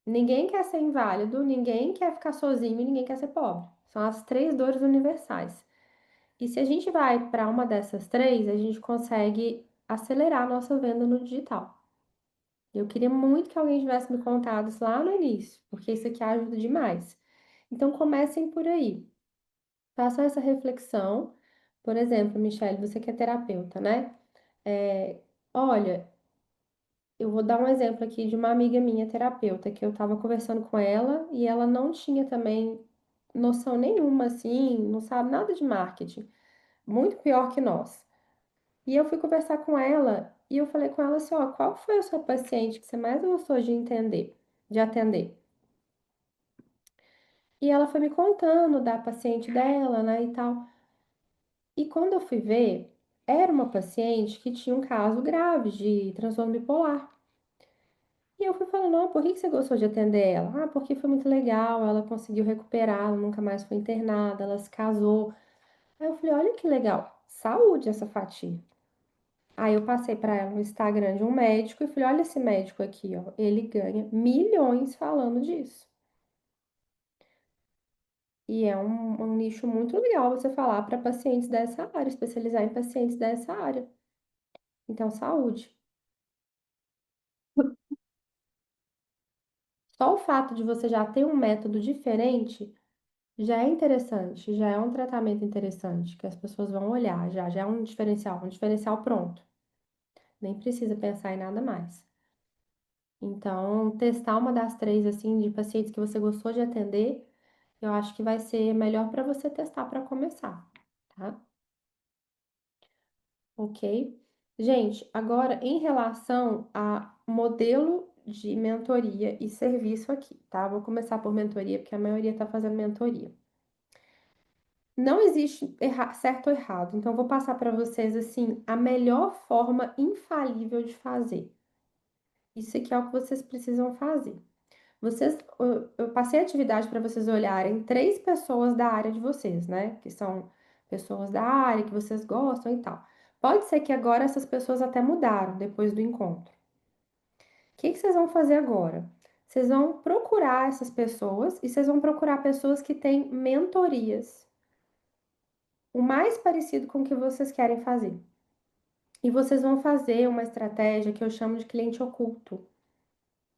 Ninguém quer ser inválido, ninguém quer ficar sozinho e ninguém quer ser pobre. São as três dores universais. E se a gente vai para uma dessas três, a gente consegue acelerar a nossa venda no digital. Eu queria muito que alguém tivesse me contado isso lá no início, porque isso aqui ajuda demais. Então comecem por aí. Façam essa reflexão. Por exemplo, Michelle, você que é terapeuta, né? É, olha, eu vou dar um exemplo aqui de uma amiga minha terapeuta, que eu estava conversando com ela e ela não tinha também noção nenhuma, assim, não sabe nada de marketing, muito pior que nós. E eu fui conversar com ela e eu falei com ela assim, ó, qual foi a sua paciente que você mais gostou de entender, de atender? E ela foi me contando da paciente dela, né, e tal. E quando eu fui ver, era uma paciente que tinha um caso grave de transtorno bipolar. E eu fui falando, não, por que que você gostou de atender ela? Ah, porque foi muito legal, ela conseguiu recuperar, ela nunca mais foi internada, ela se casou. Aí eu falei, olha que legal, saúde essa fatia. Aí eu passei para ela no Instagram de um médico e falei, olha esse médico aqui, ó, ele ganha milhões falando disso. E é um nicho muito legal você falar para pacientes dessa área, especializar em pacientes dessa área. Então, saúde. Só o fato de você já ter um método diferente já é interessante, já é um tratamento interessante, que as pessoas vão olhar, já é um diferencial pronto. Nem precisa pensar em nada mais. Então, testar uma das três, assim, de pacientes que você gostou de atender, eu acho que vai ser melhor para você testar para começar, tá? Ok? Gente, agora em relação a modelo de mentoria e serviço aqui, tá? Vou começar por mentoria, porque a maioria tá fazendo mentoria. Não existe certo ou errado, então vou passar para vocês assim a melhor forma infalível de fazer. Isso aqui é o que vocês precisam fazer. Eu passei a atividade para vocês olharem três pessoas da área de vocês, né? Que são pessoas da área que vocês gostam e tal. Pode ser que agora essas pessoas até mudaram depois do encontro. O que que vocês vão fazer agora? Vocês vão procurar essas pessoas e vocês vão procurar pessoas que têm mentorias, o mais parecido com o que vocês querem fazer. E vocês vão fazer uma estratégia que eu chamo de cliente oculto. O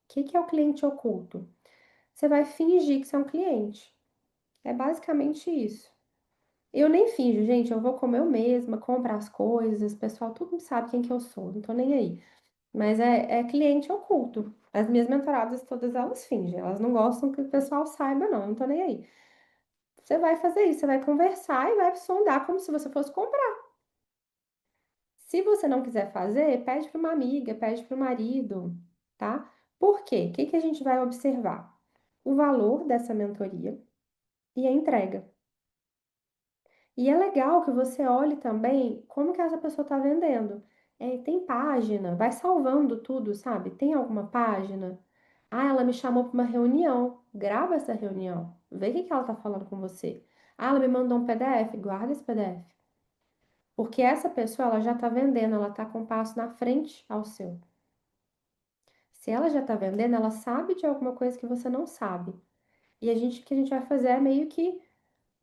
que que é o cliente oculto? Você vai fingir que você é um cliente. É basicamente isso. Eu nem finjo, gente, eu vou comer eu mesma, comprar as coisas, o pessoal tudo sabe quem que eu sou, não tô nem aí. Mas é cliente oculto. As minhas mentoradas, todas elas fingem, elas não gostam que o pessoal saiba, não tô nem aí. Você vai fazer isso, você vai conversar e vai sondar como se você fosse comprar. Se você não quiser fazer, pede para uma amiga, pede para o marido, tá? Por quê? O que que a gente vai observar? O valor dessa mentoria e a entrega. E é legal que você olhe também como que essa pessoa está vendendo. Tem página, vai salvando tudo, sabe? Tem alguma página? Ah, ela me chamou para uma reunião. Grava essa reunião. Vê o que que ela está falando com você. Ah, ela me mandou um PDF. Guarda esse PDF. Porque essa pessoa, ela já está vendendo, ela está com um passo na frente ao seu. Se ela já está vendendo, ela sabe de alguma coisa que você não sabe. E o que a gente vai fazer é meio que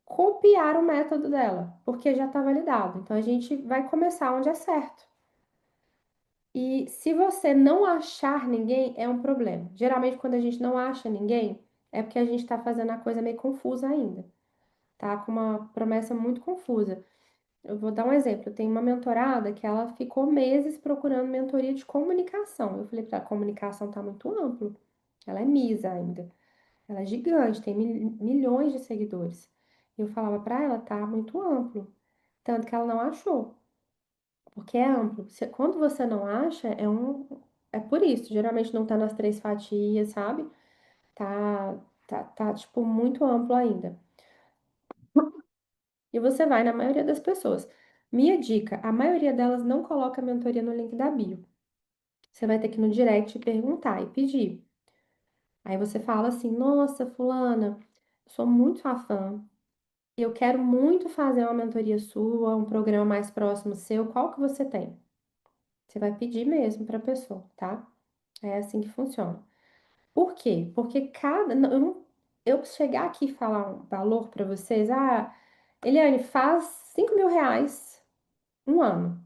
copiar o método dela, porque já está validado. Então a gente vai começar onde é certo. E se você não achar ninguém, é um problema. Geralmente, quando a gente não acha ninguém, é porque a gente está fazendo a coisa meio confusa ainda, tá? Com uma promessa muito confusa. Eu vou dar um exemplo. Eu tenho uma mentorada que ela ficou meses procurando mentoria de comunicação. Eu falei para ela, comunicação tá muito amplo. Ela é Misa ainda. Ela é gigante, tem milhões de seguidores. Eu falava para ela, tá muito amplo. Tanto que ela não achou, porque é amplo. Quando você não acha, é por isso. Geralmente não tá nas três fatias, sabe? Tá, tipo, muito amplo ainda. E você vai na maioria das pessoas. Minha dica, a maioria delas não coloca a mentoria no link da bio. Você vai ter que ir no direct e perguntar e pedir. Aí você fala assim: Nossa, fulana, sou muito sua fã. Eu quero muito fazer uma mentoria sua, um programa mais próximo seu. Qual que você tem? Você vai pedir mesmo para a pessoa, tá? É assim que funciona. Por quê? Porque não- eu chegar aqui e falar um valor para vocês, Eliane, faz R$ 5.000 um ano.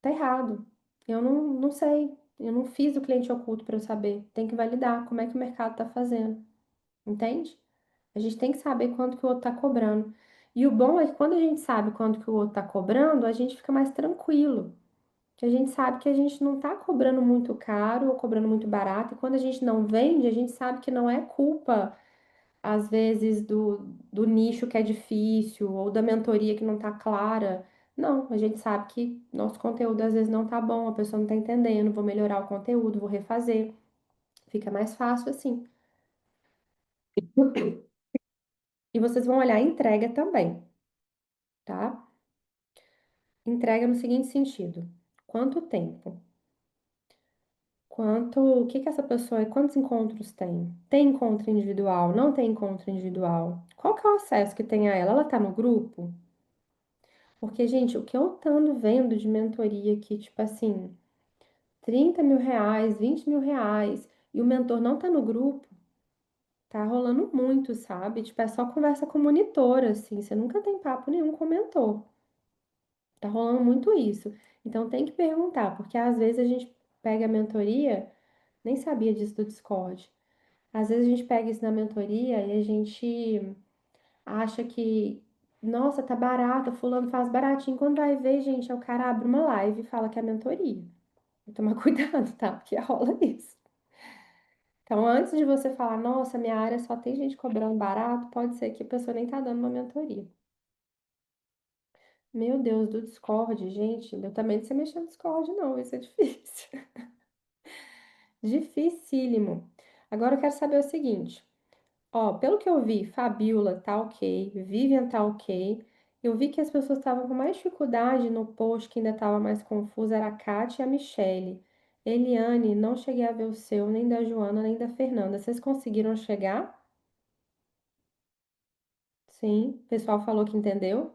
Tá errado. Eu não sei. Eu não fiz o cliente oculto para eu saber. Tem que validar como é que o mercado tá fazendo. Entende? A gente tem que saber quanto que o outro tá cobrando. E o bom é que quando a gente sabe quanto que o outro tá cobrando, a gente fica mais tranquilo. Que a gente sabe que a gente não tá cobrando muito caro ou cobrando muito barato. E quando a gente não vende, a gente sabe que não é culpa, às vezes, do nicho que é difícil ou da mentoria que não tá clara. Não, a gente sabe que nosso conteúdo às vezes não tá bom, a pessoa não tá entendendo, vou melhorar o conteúdo, vou refazer. Fica mais fácil assim. E vocês vão olhar a entrega também, tá? Entrega no seguinte sentido: quanto tempo? O que que essa pessoa, quantos encontros tem? Tem encontro individual? Não tem encontro individual? Qual que é o acesso que tem a ela? Ela tá no grupo? Porque, gente, o que eu ando vendo de mentoria aqui, tipo assim, R$ 30.000, R$ 20.000, e o mentor não tá no grupo, tá rolando muito, sabe? Tipo, é só conversa com o monitor, assim, você nunca tem papo nenhum com o mentor. Tá rolando muito isso. Então tem que perguntar, porque às vezes a gente pega a mentoria, nem sabia disso do Discord. Às vezes a gente pega isso na mentoria e a gente acha que, nossa, tá barato, fulano faz baratinho. Quando vai ver, gente, é o cara abre uma live e fala que é mentoria. Tem que tomar cuidado, tá? Porque rola isso. Então, antes de você falar, nossa, minha área só tem gente cobrando barato, pode ser que a pessoa nem tá dando uma mentoria. Meu Deus, do Discord, gente, eu também não sei mexer no Discord, não, isso é difícil. Dificílimo. Agora eu quero saber o seguinte. Ó, pelo que eu vi, Fabiola tá ok, Vivian tá ok. Eu vi que as pessoas estavam com mais dificuldade no post, que ainda estava mais confusa, era a Kátia e a Michelle. Eliane, não cheguei a ver o seu, nem da Joana, nem da Fernanda. Vocês conseguiram chegar? Sim. O pessoal falou que entendeu.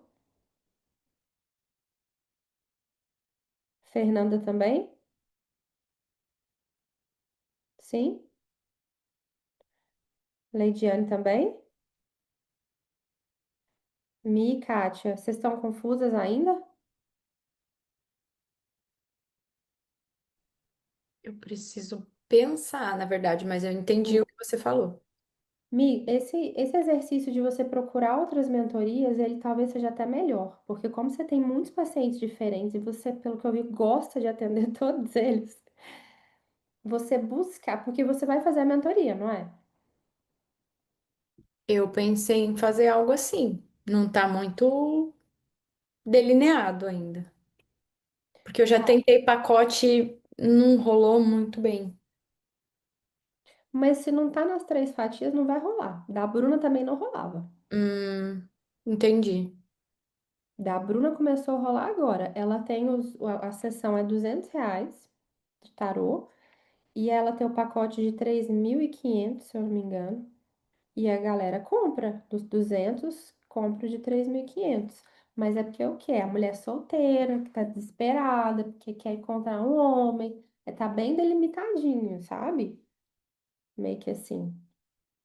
Fernanda também? Sim. Leidiane também? Mi e Kátia, vocês estão confusas ainda? Eu preciso pensar, na verdade, mas eu entendi o que você falou. Mi, esse exercício de você procurar outras mentorias, ele talvez seja até melhor, porque como você tem muitos pacientes diferentes e você, pelo que eu vi, gosta de atender todos eles, você buscar, porque você vai fazer a mentoria, não é? Eu pensei em fazer algo assim. Não tá muito delineado ainda. Porque eu já Tá. tentei pacote, não rolou muito bem. Mas se não tá nas três fatias, não vai rolar. Da Bruna também não rolava. Entendi. Da Bruna começou a rolar agora. Ela tem a sessão é R$ 200 de tarô, e ela tem o pacote de 3.500 se eu não me engano. E a galera compra dos 200, compra o de 3.500. Mas é porque o quê? A mulher solteira, que tá desesperada, porque quer encontrar um homem. Tá bem delimitadinho, sabe? Meio que assim.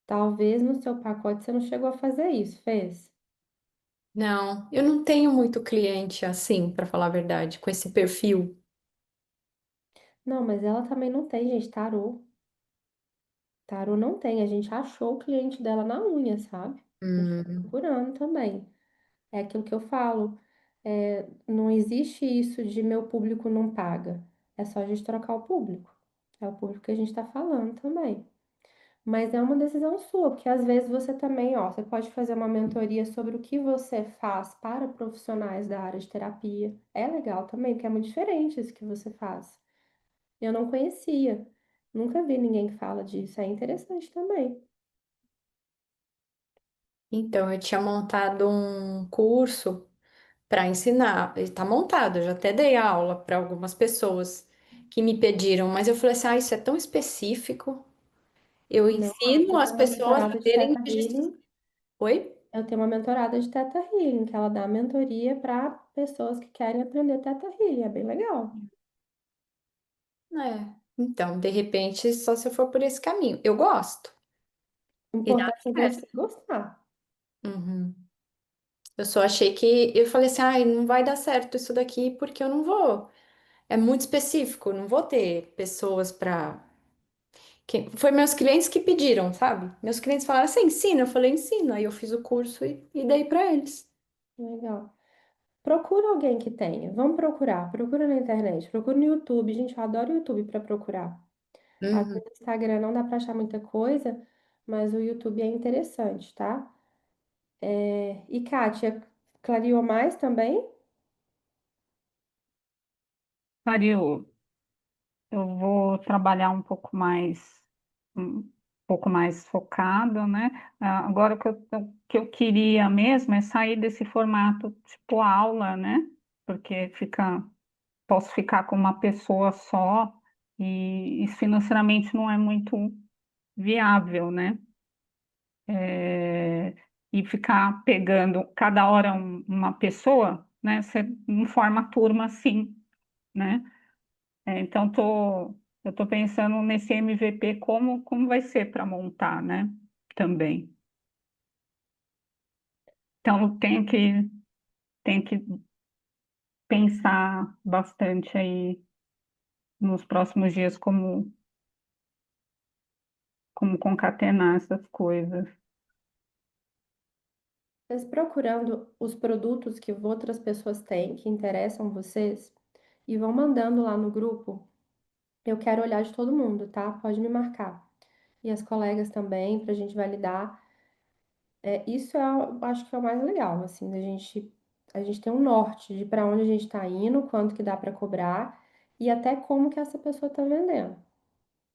Talvez no seu pacote você não chegou a fazer isso, fez? Não, eu não tenho muito cliente assim, pra falar a verdade, com esse perfil. Não, mas ela também não tem, gente, tarô. Tarô não tem. A gente achou o cliente dela na unha, sabe? A gente foi Hum, procurando também. É aquilo que eu falo. Não existe isso de meu público não paga. É só a gente trocar o público. É o público que a gente está falando também. Mas é uma decisão sua, porque às vezes você também, ó, você pode fazer uma mentoria sobre o que você faz para profissionais da área de terapia. É legal também, porque é muito diferente isso que você faz. Eu não conhecia, nunca vi ninguém que fala disso. É interessante também. Então, eu tinha montado um curso para ensinar. Ele está montado, eu já até dei aula para algumas pessoas que me pediram, mas eu falei assim: ah, isso é tão específico. Eu Não, ó, ensino eu as tenho uma pessoas a mentorada de terem Teta registros. Healing. Oi? Eu tenho uma mentorada de Teta Healing, que ela dá mentoria para pessoas que querem aprender Teta Healing. É bem legal. É. Então, de repente, só se eu for por esse caminho. Eu gosto. O E dá importante é certo. você gostar. Uhum. Eu só achei que. Eu falei assim: ai, não vai dar certo isso daqui porque eu não vou. É muito específico, não vou ter pessoas para. Foi meus clientes que pediram, sabe? Meus clientes falaram: você ensina? Eu falei: ensino. Aí eu fiz o curso e dei para eles. Legal. Procura alguém que tenha. Vamos procurar. Procura na internet. Procura no YouTube. Gente, eu adoro o YouTube para procurar. Às Uhum. vezes no Instagram não dá para achar muita coisa, mas o YouTube é interessante, tá? E Kátia, clareou mais também? Mario, eu vou trabalhar um pouco mais focado, né? Agora o que eu queria mesmo é sair desse formato tipo aula, né? Porque posso ficar com uma pessoa só e isso financeiramente não é muito viável, né? É, e ficar pegando cada hora uma pessoa, né? Você não forma turma assim, né? Então, eu tô pensando nesse MVP como vai ser para montar, né? Também. Então, tenho que pensar bastante aí nos próximos dias como concatenar essas coisas. Vocês procurando os produtos que outras pessoas têm, que interessam vocês, e vão mandando lá no grupo. Eu quero olhar de todo mundo, tá? Pode me marcar. E as colegas também, para a gente validar. Isso eu acho que é o mais legal, assim, a gente tem um norte de para onde a gente está indo, quanto que dá para cobrar e até como que essa pessoa está vendendo.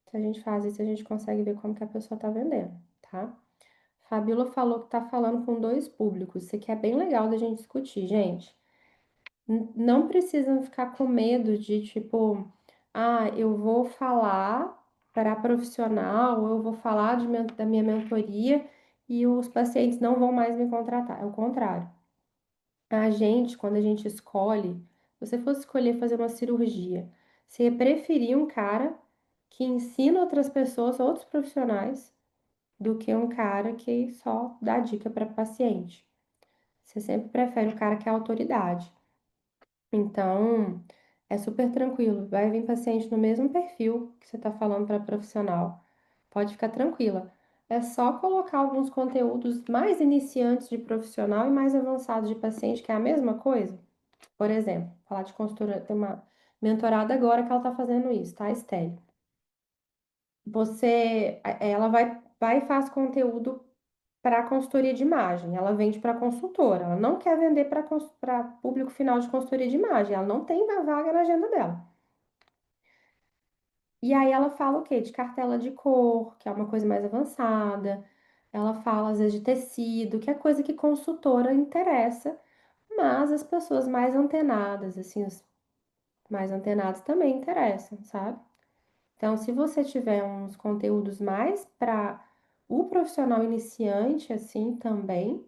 Se a gente faz isso, a gente consegue ver como que a pessoa está vendendo, tá? Fabíola falou que tá falando com dois públicos. Isso aqui é bem legal da gente discutir, gente. Não precisam ficar com medo de tipo, eu vou falar para profissional, ou eu vou falar da minha mentoria e os pacientes não vão mais me contratar. É o contrário. A gente, quando a gente escolhe, se você fosse escolher fazer uma cirurgia, você ia preferir um cara que ensina outras pessoas, outros profissionais, do que um cara que só dá dica para paciente. Você sempre prefere o cara que é autoridade. Então, é super tranquilo. Vai vir paciente no mesmo perfil que você está falando para profissional. Pode ficar tranquila. É só colocar alguns conteúdos mais iniciantes de profissional e mais avançados de paciente, que é a mesma coisa. Por exemplo, falar de consultora, tem uma mentorada agora que ela está fazendo isso, tá, Estelle? Ela vai e faz conteúdo para consultoria de imagem. Ela vende para consultora. Ela não quer vender para público final de consultoria de imagem. Ela não tem uma vaga na agenda dela. E aí ela fala o quê? De cartela de cor, que é uma coisa mais avançada. Ela fala, às vezes, de tecido, que é coisa que consultora interessa, mas as pessoas mais antenadas, assim, os mais antenados também interessam, sabe? Então, se você tiver uns conteúdos mais para o profissional iniciante, assim, também,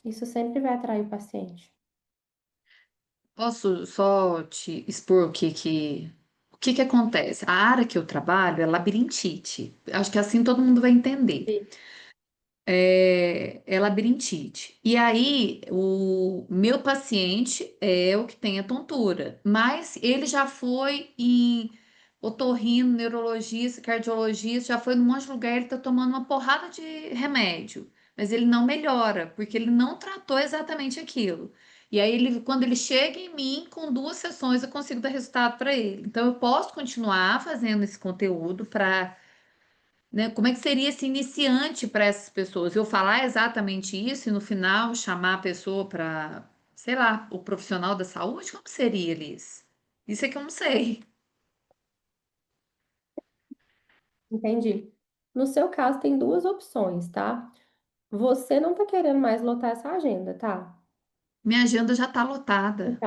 isso sempre vai atrair o paciente. Posso só te expor o que que acontece? A área que eu trabalho é labirintite. Acho que assim todo mundo vai entender. Sim. É labirintite. E aí, o meu paciente é o que tem a tontura, mas ele já foi em otorrino, neurologista, cardiologista, já foi num monte de lugar, ele tá tomando uma porrada de remédio. mas ele não melhora, porque ele não tratou exatamente aquilo. E aí, quando ele chega em mim, com 2 sessões eu consigo dar resultado para ele. Então, eu posso continuar fazendo esse conteúdo para, né, como é que seria esse iniciante para essas pessoas? Eu falar exatamente isso e no final chamar a pessoa para, sei lá, o profissional da saúde? Como seria, Liz? Isso é que eu não sei. Entendi. No seu caso, tem duas opções, tá? Você não tá querendo mais lotar essa agenda, tá? Minha agenda já está lotada.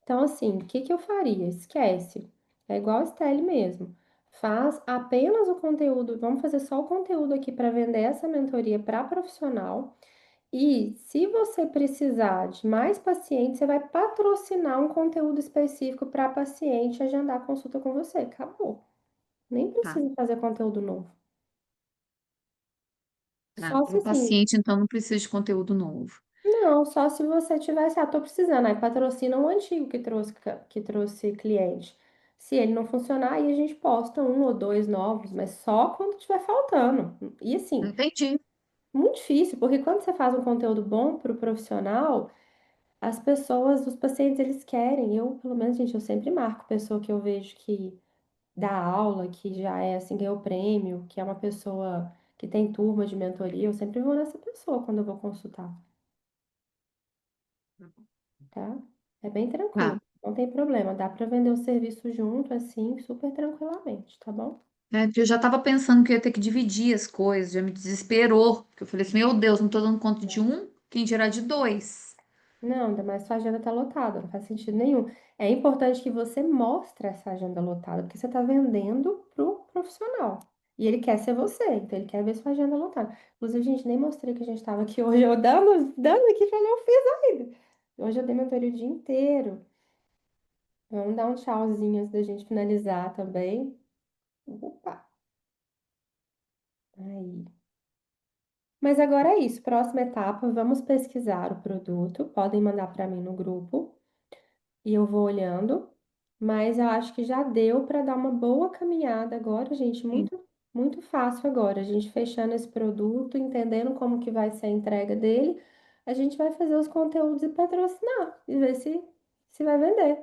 Então, assim, o que que eu faria? Esquece. É igual a Stelle mesmo. Faz apenas o conteúdo, vamos fazer só o conteúdo aqui para vender essa mentoria para profissional. E se você precisar de mais pacientes, você vai patrocinar um conteúdo específico para paciente agendar a consulta com você. Acabou. Nem Tá, precisa fazer conteúdo novo. tá. Só Para se o assim, paciente, então, não precisa de conteúdo novo. não, só se você tivesse, tô precisando, aí patrocina um antigo que trouxe cliente. Se ele não funcionar, aí a gente posta um ou dois novos, mas só quando tiver faltando. E assim, Entendi. muito difícil, porque quando você faz um conteúdo bom para o profissional, as pessoas, os pacientes, eles querem. Eu, pelo menos, gente, eu sempre marco pessoa que eu vejo que dá aula, que já é assim, ganhou prêmio, que é uma pessoa que tem turma de mentoria, eu sempre vou nessa pessoa quando eu vou consultar. Tá? É bem tranquilo, Tá. não tem problema, dá para vender o serviço junto, assim, super tranquilamente, tá bom? É, eu já estava pensando que eu ia ter que dividir as coisas, já me desesperou. Porque eu falei assim, meu Deus, não estou dando conta de um, quem dirá de dois. Não, ainda mais sua agenda tá lotada, não faz sentido nenhum. É importante que você mostre essa agenda lotada, porque você tá vendendo pro profissional. E ele quer ser você, então ele quer ver sua agenda lotada. Inclusive, gente, nem mostrei que a gente tava aqui hoje, eu dando aqui que eu não fiz ainda. Hoje eu dei mentoria o dia inteiro. Vamos dar um tchauzinho antes da gente finalizar também. Opa! Aí. Mas agora é isso. Próxima etapa, vamos pesquisar o produto. Podem mandar para mim no grupo e eu vou olhando. Mas eu acho que já deu para dar uma boa caminhada agora, gente. Sim. Muito fácil agora. A gente fechando esse produto, entendendo como que vai ser a entrega dele, a gente vai fazer os conteúdos e patrocinar e ver se vai vender.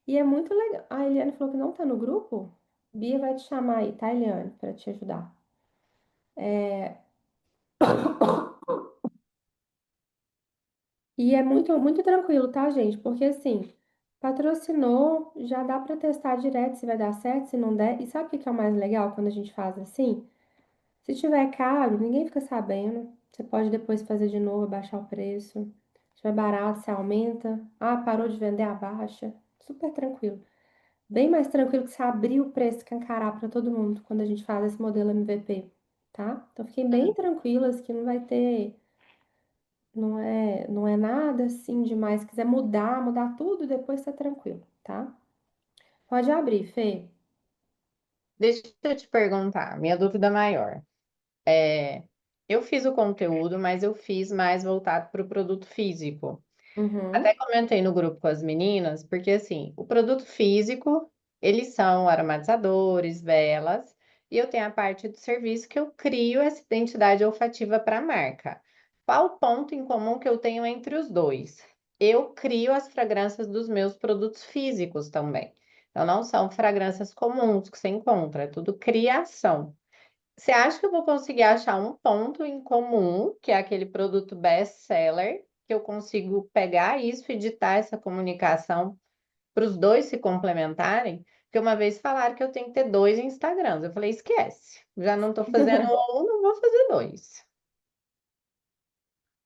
E é muito legal. A Eliane falou que não tá no grupo. Bia vai te chamar aí, tá, Eliane, para te ajudar. E é muito tranquilo, tá, gente? Porque assim, patrocinou, já dá para testar direto se vai dar certo, se não der. E sabe o que que é o mais legal quando a gente faz assim? Se tiver caro, ninguém fica sabendo. Você pode depois fazer de novo, abaixar o preço. Se tiver barato, você aumenta. Ah, parou de vender, abaixa. Super tranquilo. Bem mais tranquilo que você abrir o preço, escancarar para todo mundo quando a gente faz esse modelo MVP, tá? Então fiquem bem tranquilas que não vai ter. Não é nada assim demais. Se quiser mudar tudo, depois tá tranquilo, tá? Pode abrir, Fê. Deixa eu te perguntar, minha dúvida maior. É, eu fiz o conteúdo, mas eu fiz mais voltado para o produto físico. Até Uhum, comentei no grupo com as meninas, porque assim, o produto físico, eles são aromatizadores, velas, e eu tenho a parte do serviço que eu crio essa identidade olfativa para a marca. Qual o ponto em comum que eu tenho entre os dois? Eu crio as fragrâncias dos meus produtos físicos também. Então, não são fragrâncias comuns que você encontra, é tudo criação. Você acha que eu vou conseguir achar um ponto em comum, que é aquele produto best-seller, que eu consigo pegar isso e editar essa comunicação para os dois se complementarem? Porque uma vez falaram que eu tenho que ter dois Instagrams. Eu falei, esquece. Já não estou fazendo um, não vou fazer dois.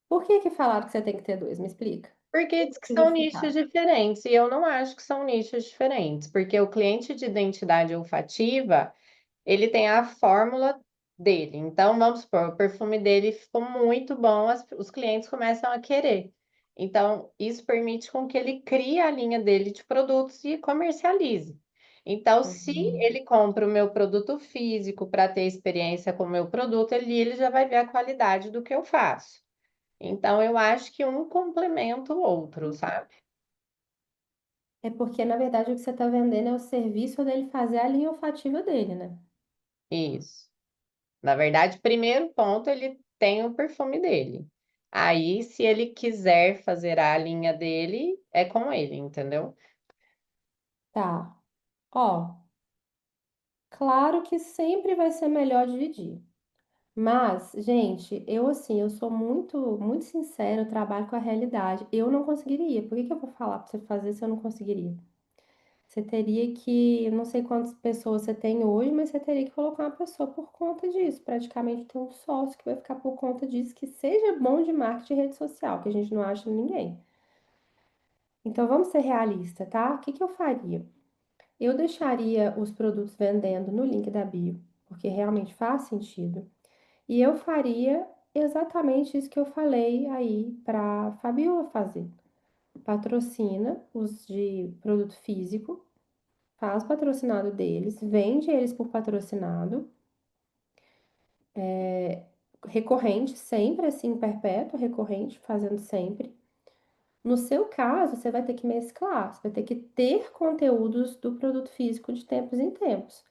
Por que que falaram que você tem que ter dois? Me explica. Porque diz que Que são nichos justificaram. diferentes, e eu não acho que são nichos diferentes, porque o cliente de identidade olfativa ele tem a fórmula dele. Então, vamos supor, o perfume dele ficou muito bom, os clientes começam a querer. Então, isso permite com que ele crie a linha dele de produtos e comercialize. Então, se Uhum. ele compra o meu produto físico para ter experiência com o meu produto, ele já vai ver a qualidade do que eu faço. Então, eu acho que um complementa o outro, sabe? É porque, na verdade, o que você está vendendo é o serviço dele fazer a linha olfativa dele, né? Isso. Na verdade, primeiro ponto, ele tem o perfume dele. Aí, se ele quiser fazer a linha dele, é com ele, entendeu? Tá. Ó, claro que sempre vai ser melhor dividir. Mas, gente, eu assim, eu sou muito sincera, eu trabalho com a realidade. Eu não conseguiria. Por que que eu vou falar pra você fazer se eu não conseguiria? Você teria que, eu não sei quantas pessoas você tem hoje, mas você teria que colocar uma pessoa por conta disso. Praticamente ter um sócio que vai ficar por conta disso, que seja bom de marketing e rede social, que a gente não acha ninguém. Então vamos ser realistas, tá? O que que eu faria? Eu deixaria os produtos vendendo no link da bio, porque realmente faz sentido. E eu faria exatamente isso que eu falei aí para Fabiola fazer. Patrocina os de produto físico, faz patrocinado deles, vende eles por patrocinado, recorrente, sempre assim, perpétuo, recorrente, fazendo sempre. No seu caso, você vai ter que mesclar, você vai ter que ter conteúdos do produto físico de tempos em tempos.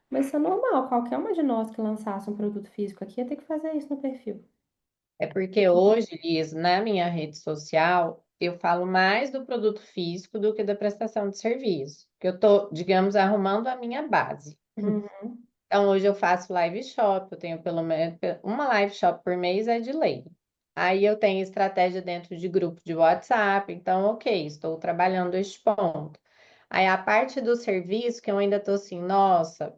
Mas isso é normal, qualquer uma de nós que lançasse um produto físico aqui ia ter que fazer isso no perfil. É porque hoje, Liz, na minha rede social, eu falo mais do produto físico do que da prestação de serviço. Que eu tô, digamos, arrumando a minha base. Uhum. Então, hoje eu faço live shop, eu tenho pelo menos uma live shop por mês é de lei. Aí eu tenho estratégia dentro de grupo de WhatsApp, então, ok, estou trabalhando este ponto. Aí a parte do serviço, que eu ainda estou assim, nossa,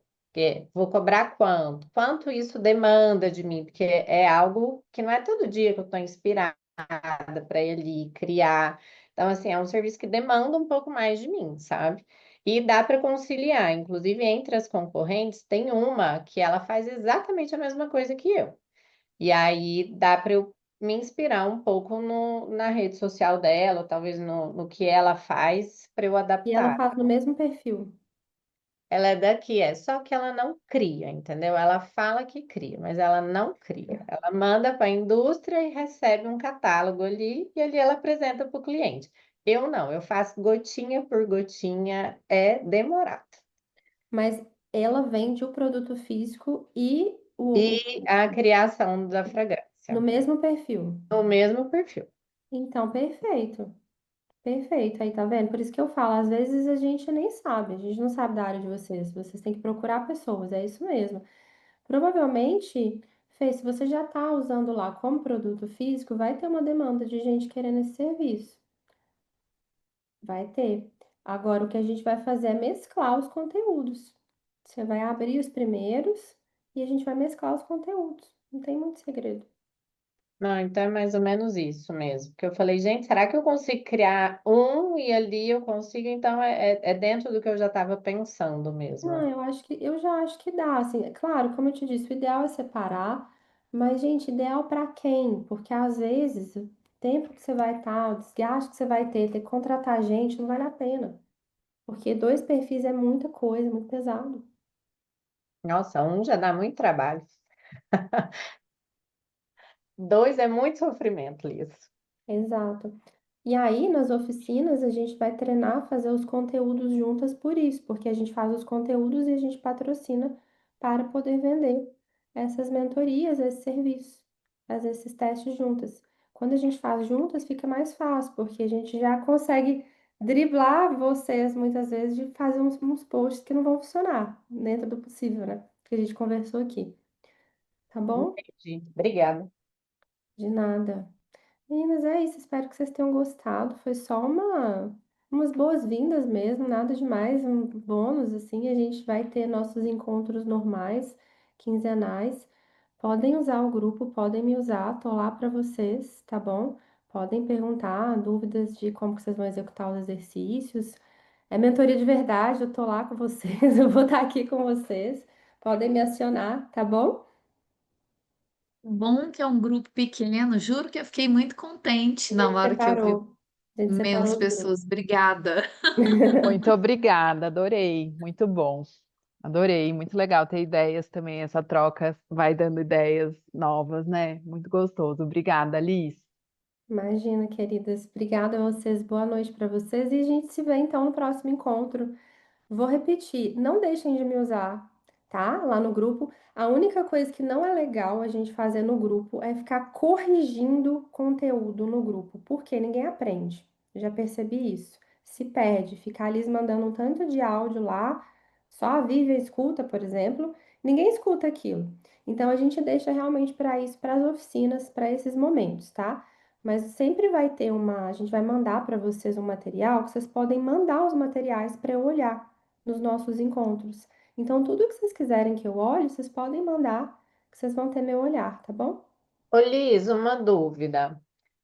vou cobrar quanto? Quanto isso demanda de mim? Porque é algo que não é todo dia que eu estou inspirada para ir ali criar. Então, assim, é um serviço que demanda um pouco mais de mim, sabe? E dá para conciliar, inclusive entre as concorrentes, tem uma que ela faz exatamente a mesma coisa que eu. E aí dá para eu me inspirar um pouco na rede social dela, ou talvez no que ela faz, para eu E ela adaptar. faz no mesmo perfil. Ela é daqui, só que ela não cria, entendeu? Ela fala que cria, mas ela não cria. Ela manda para a indústria e recebe um catálogo ali, e ali ela apresenta para o cliente. Eu não, eu faço gotinha por gotinha, é demorado. Mas ela vende o produto físico e E a criação da no fragrância, mesmo perfil. no mesmo perfil. Então, perfeito. Perfeito. Aí, tá vendo? Por isso que eu falo, às vezes a gente nem sabe, a gente não sabe da área de vocês. Vocês têm que procurar pessoas, é isso mesmo. Provavelmente, Fê, se você já está usando lá como produto físico, vai ter uma demanda de gente querendo esse serviço. Vai ter. Agora, o que a gente vai fazer é mesclar os conteúdos. Você vai abrir os primeiros e a gente vai mesclar os conteúdos. Não tem muito segredo. Não, então é mais ou menos isso mesmo. Que eu falei, gente, será que eu consigo criar um e ali eu consigo? Então é dentro do que eu já estava pensando Não, mesmo. eu já acho que dá, assim, é claro, como eu te disse, o ideal é separar, mas, gente, ideal para quem? Porque às vezes o tempo que você vai estar, o desgaste que você vai ter que contratar gente, não vale a pena. Porque dois perfis é muita coisa, muito pesado. Nossa, um já dá muito trabalho. Dois é muito sofrimento, Liz. Exato. E aí, nas oficinas, a gente vai treinar a fazer os conteúdos juntas por isso, porque a gente faz os conteúdos e a gente patrocina para poder vender essas mentorias, esses serviços, fazer esses testes juntas. Quando a gente faz juntas, fica mais fácil, porque a gente já consegue driblar vocês muitas vezes de fazer uns posts que não vão funcionar dentro do possível, né? Que a gente conversou aqui. Tá bom? Entendi. Obrigada. De nada. Meninas, é isso. Espero que vocês tenham gostado. Foi só umas boas-vindas mesmo, nada demais, um bônus, assim. A gente vai ter nossos encontros normais, quinzenais. Podem usar o grupo, podem me usar, tô lá para vocês, tá bom? Podem perguntar dúvidas de como que vocês vão executar os exercícios. É mentoria de verdade, eu tô lá com vocês, eu vou estar aqui com vocês. Podem me acionar, tá bom? Bom que é um grupo pequeno, juro que eu fiquei muito contente A na gente hora que eu vi separou. A gente menos separou os grupos. pessoas. Obrigada. Muito obrigada, adorei, muito bom. Adorei, muito legal ter ideias também. Essa troca vai dando ideias novas, né? Muito gostoso. Obrigada, Liz. Imagina, queridas. Obrigada a vocês. Boa noite para vocês e a gente se vê então no próximo encontro. Vou repetir, não deixem de me usar. tá? Lá no grupo. A única coisa que não é legal a gente fazer no grupo é ficar corrigindo conteúdo no grupo, porque ninguém aprende. Eu já percebi isso. Se perde, ficar ali mandando um tanto de áudio lá, só a Vivian escuta, por exemplo, ninguém escuta aquilo. Então a gente deixa realmente para isso, para as oficinas, para esses momentos, tá? Mas sempre vai ter a gente vai mandar para vocês um material que vocês podem mandar os materiais para eu olhar nos nossos encontros. Então, tudo que vocês quiserem que eu olhe, vocês podem mandar, que vocês vão ter meu olhar, tá bom? Ô, Liz, uma dúvida.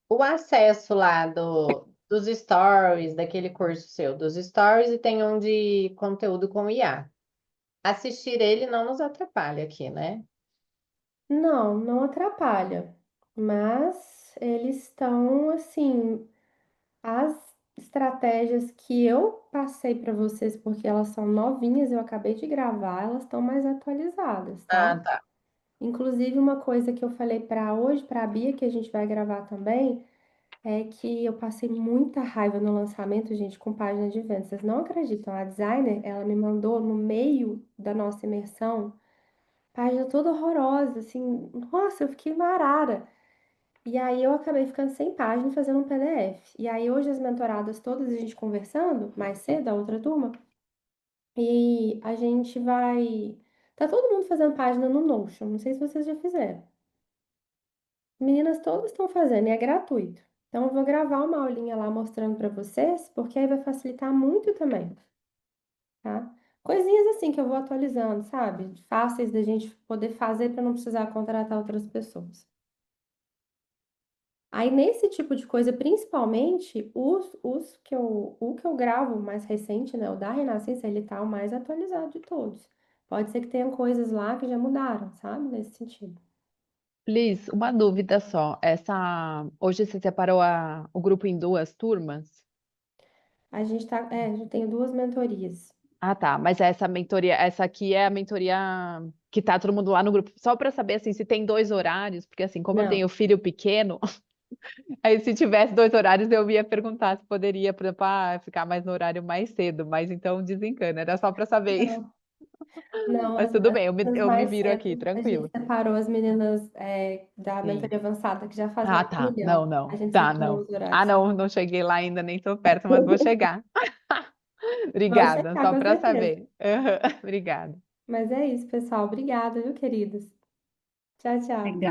O acesso lá dos stories, daquele curso seu, dos stories, e tem um de conteúdo com IA. Assistir ele não nos atrapalha aqui, né? Não, não atrapalha, mas eles estão assim, as estratégias que eu passei para vocês, porque elas são novinhas, eu acabei de gravar, elas estão mais atualizadas, Ah, tá? tá. Inclusive, uma coisa que eu falei para hoje, para a Bia, que a gente vai gravar também, é que eu passei muita raiva no lançamento, gente, com página de vendas. Vocês não acreditam, a designer, ela me mandou no meio da nossa imersão, página toda horrorosa, assim, nossa, eu fiquei marara. E aí eu acabei ficando sem página e fazendo um PDF. E aí hoje as mentoradas todas, a gente conversando, mais cedo, a outra turma, e a gente vai... Tá todo mundo fazendo página no Notion, não sei se vocês já fizeram. Meninas todas estão fazendo e é gratuito. Então, eu vou gravar uma aulinha lá mostrando para vocês, porque aí vai facilitar muito também, tá? Coisinhas assim que eu vou atualizando, sabe? Fáceis da gente poder fazer para não precisar contratar outras pessoas. Aí, nesse tipo de coisa, principalmente, o que eu gravo mais recente, né? O da Renascença, ele tá o mais atualizado de todos. Pode ser que tenham coisas lá que já mudaram, sabe? Nesse sentido. Liz, uma dúvida só. Hoje você separou o grupo em duas turmas? A gente tem duas mentorias. Ah, tá. Mas essa mentoria, essa aqui é a mentoria que tá todo mundo lá no grupo. Só para saber assim, se tem dois horários, porque assim, como eu Não. tenho filho pequeno, aí se tivesse dois horários eu ia perguntar se poderia, por exemplo, ficar mais no horário mais cedo, mas então desencana, era só para saber isso. Não. Não, Mas tudo bem, as eu me mais viro aqui, cedo, a gente tranquilo. separou as meninas da Sim. mentoria avançada, que já faz Ah, mais de 1 tá. milhão. Não, A não. gente Tá, separou não. os Ah, horários. não, não cheguei lá ainda, nem tô perto, mas vou chegar. Vão Obrigada, checar, só com para certeza. saber. Obrigada. Mas é isso, pessoal. Obrigada, viu, queridos? Tchau, tchau. Legal.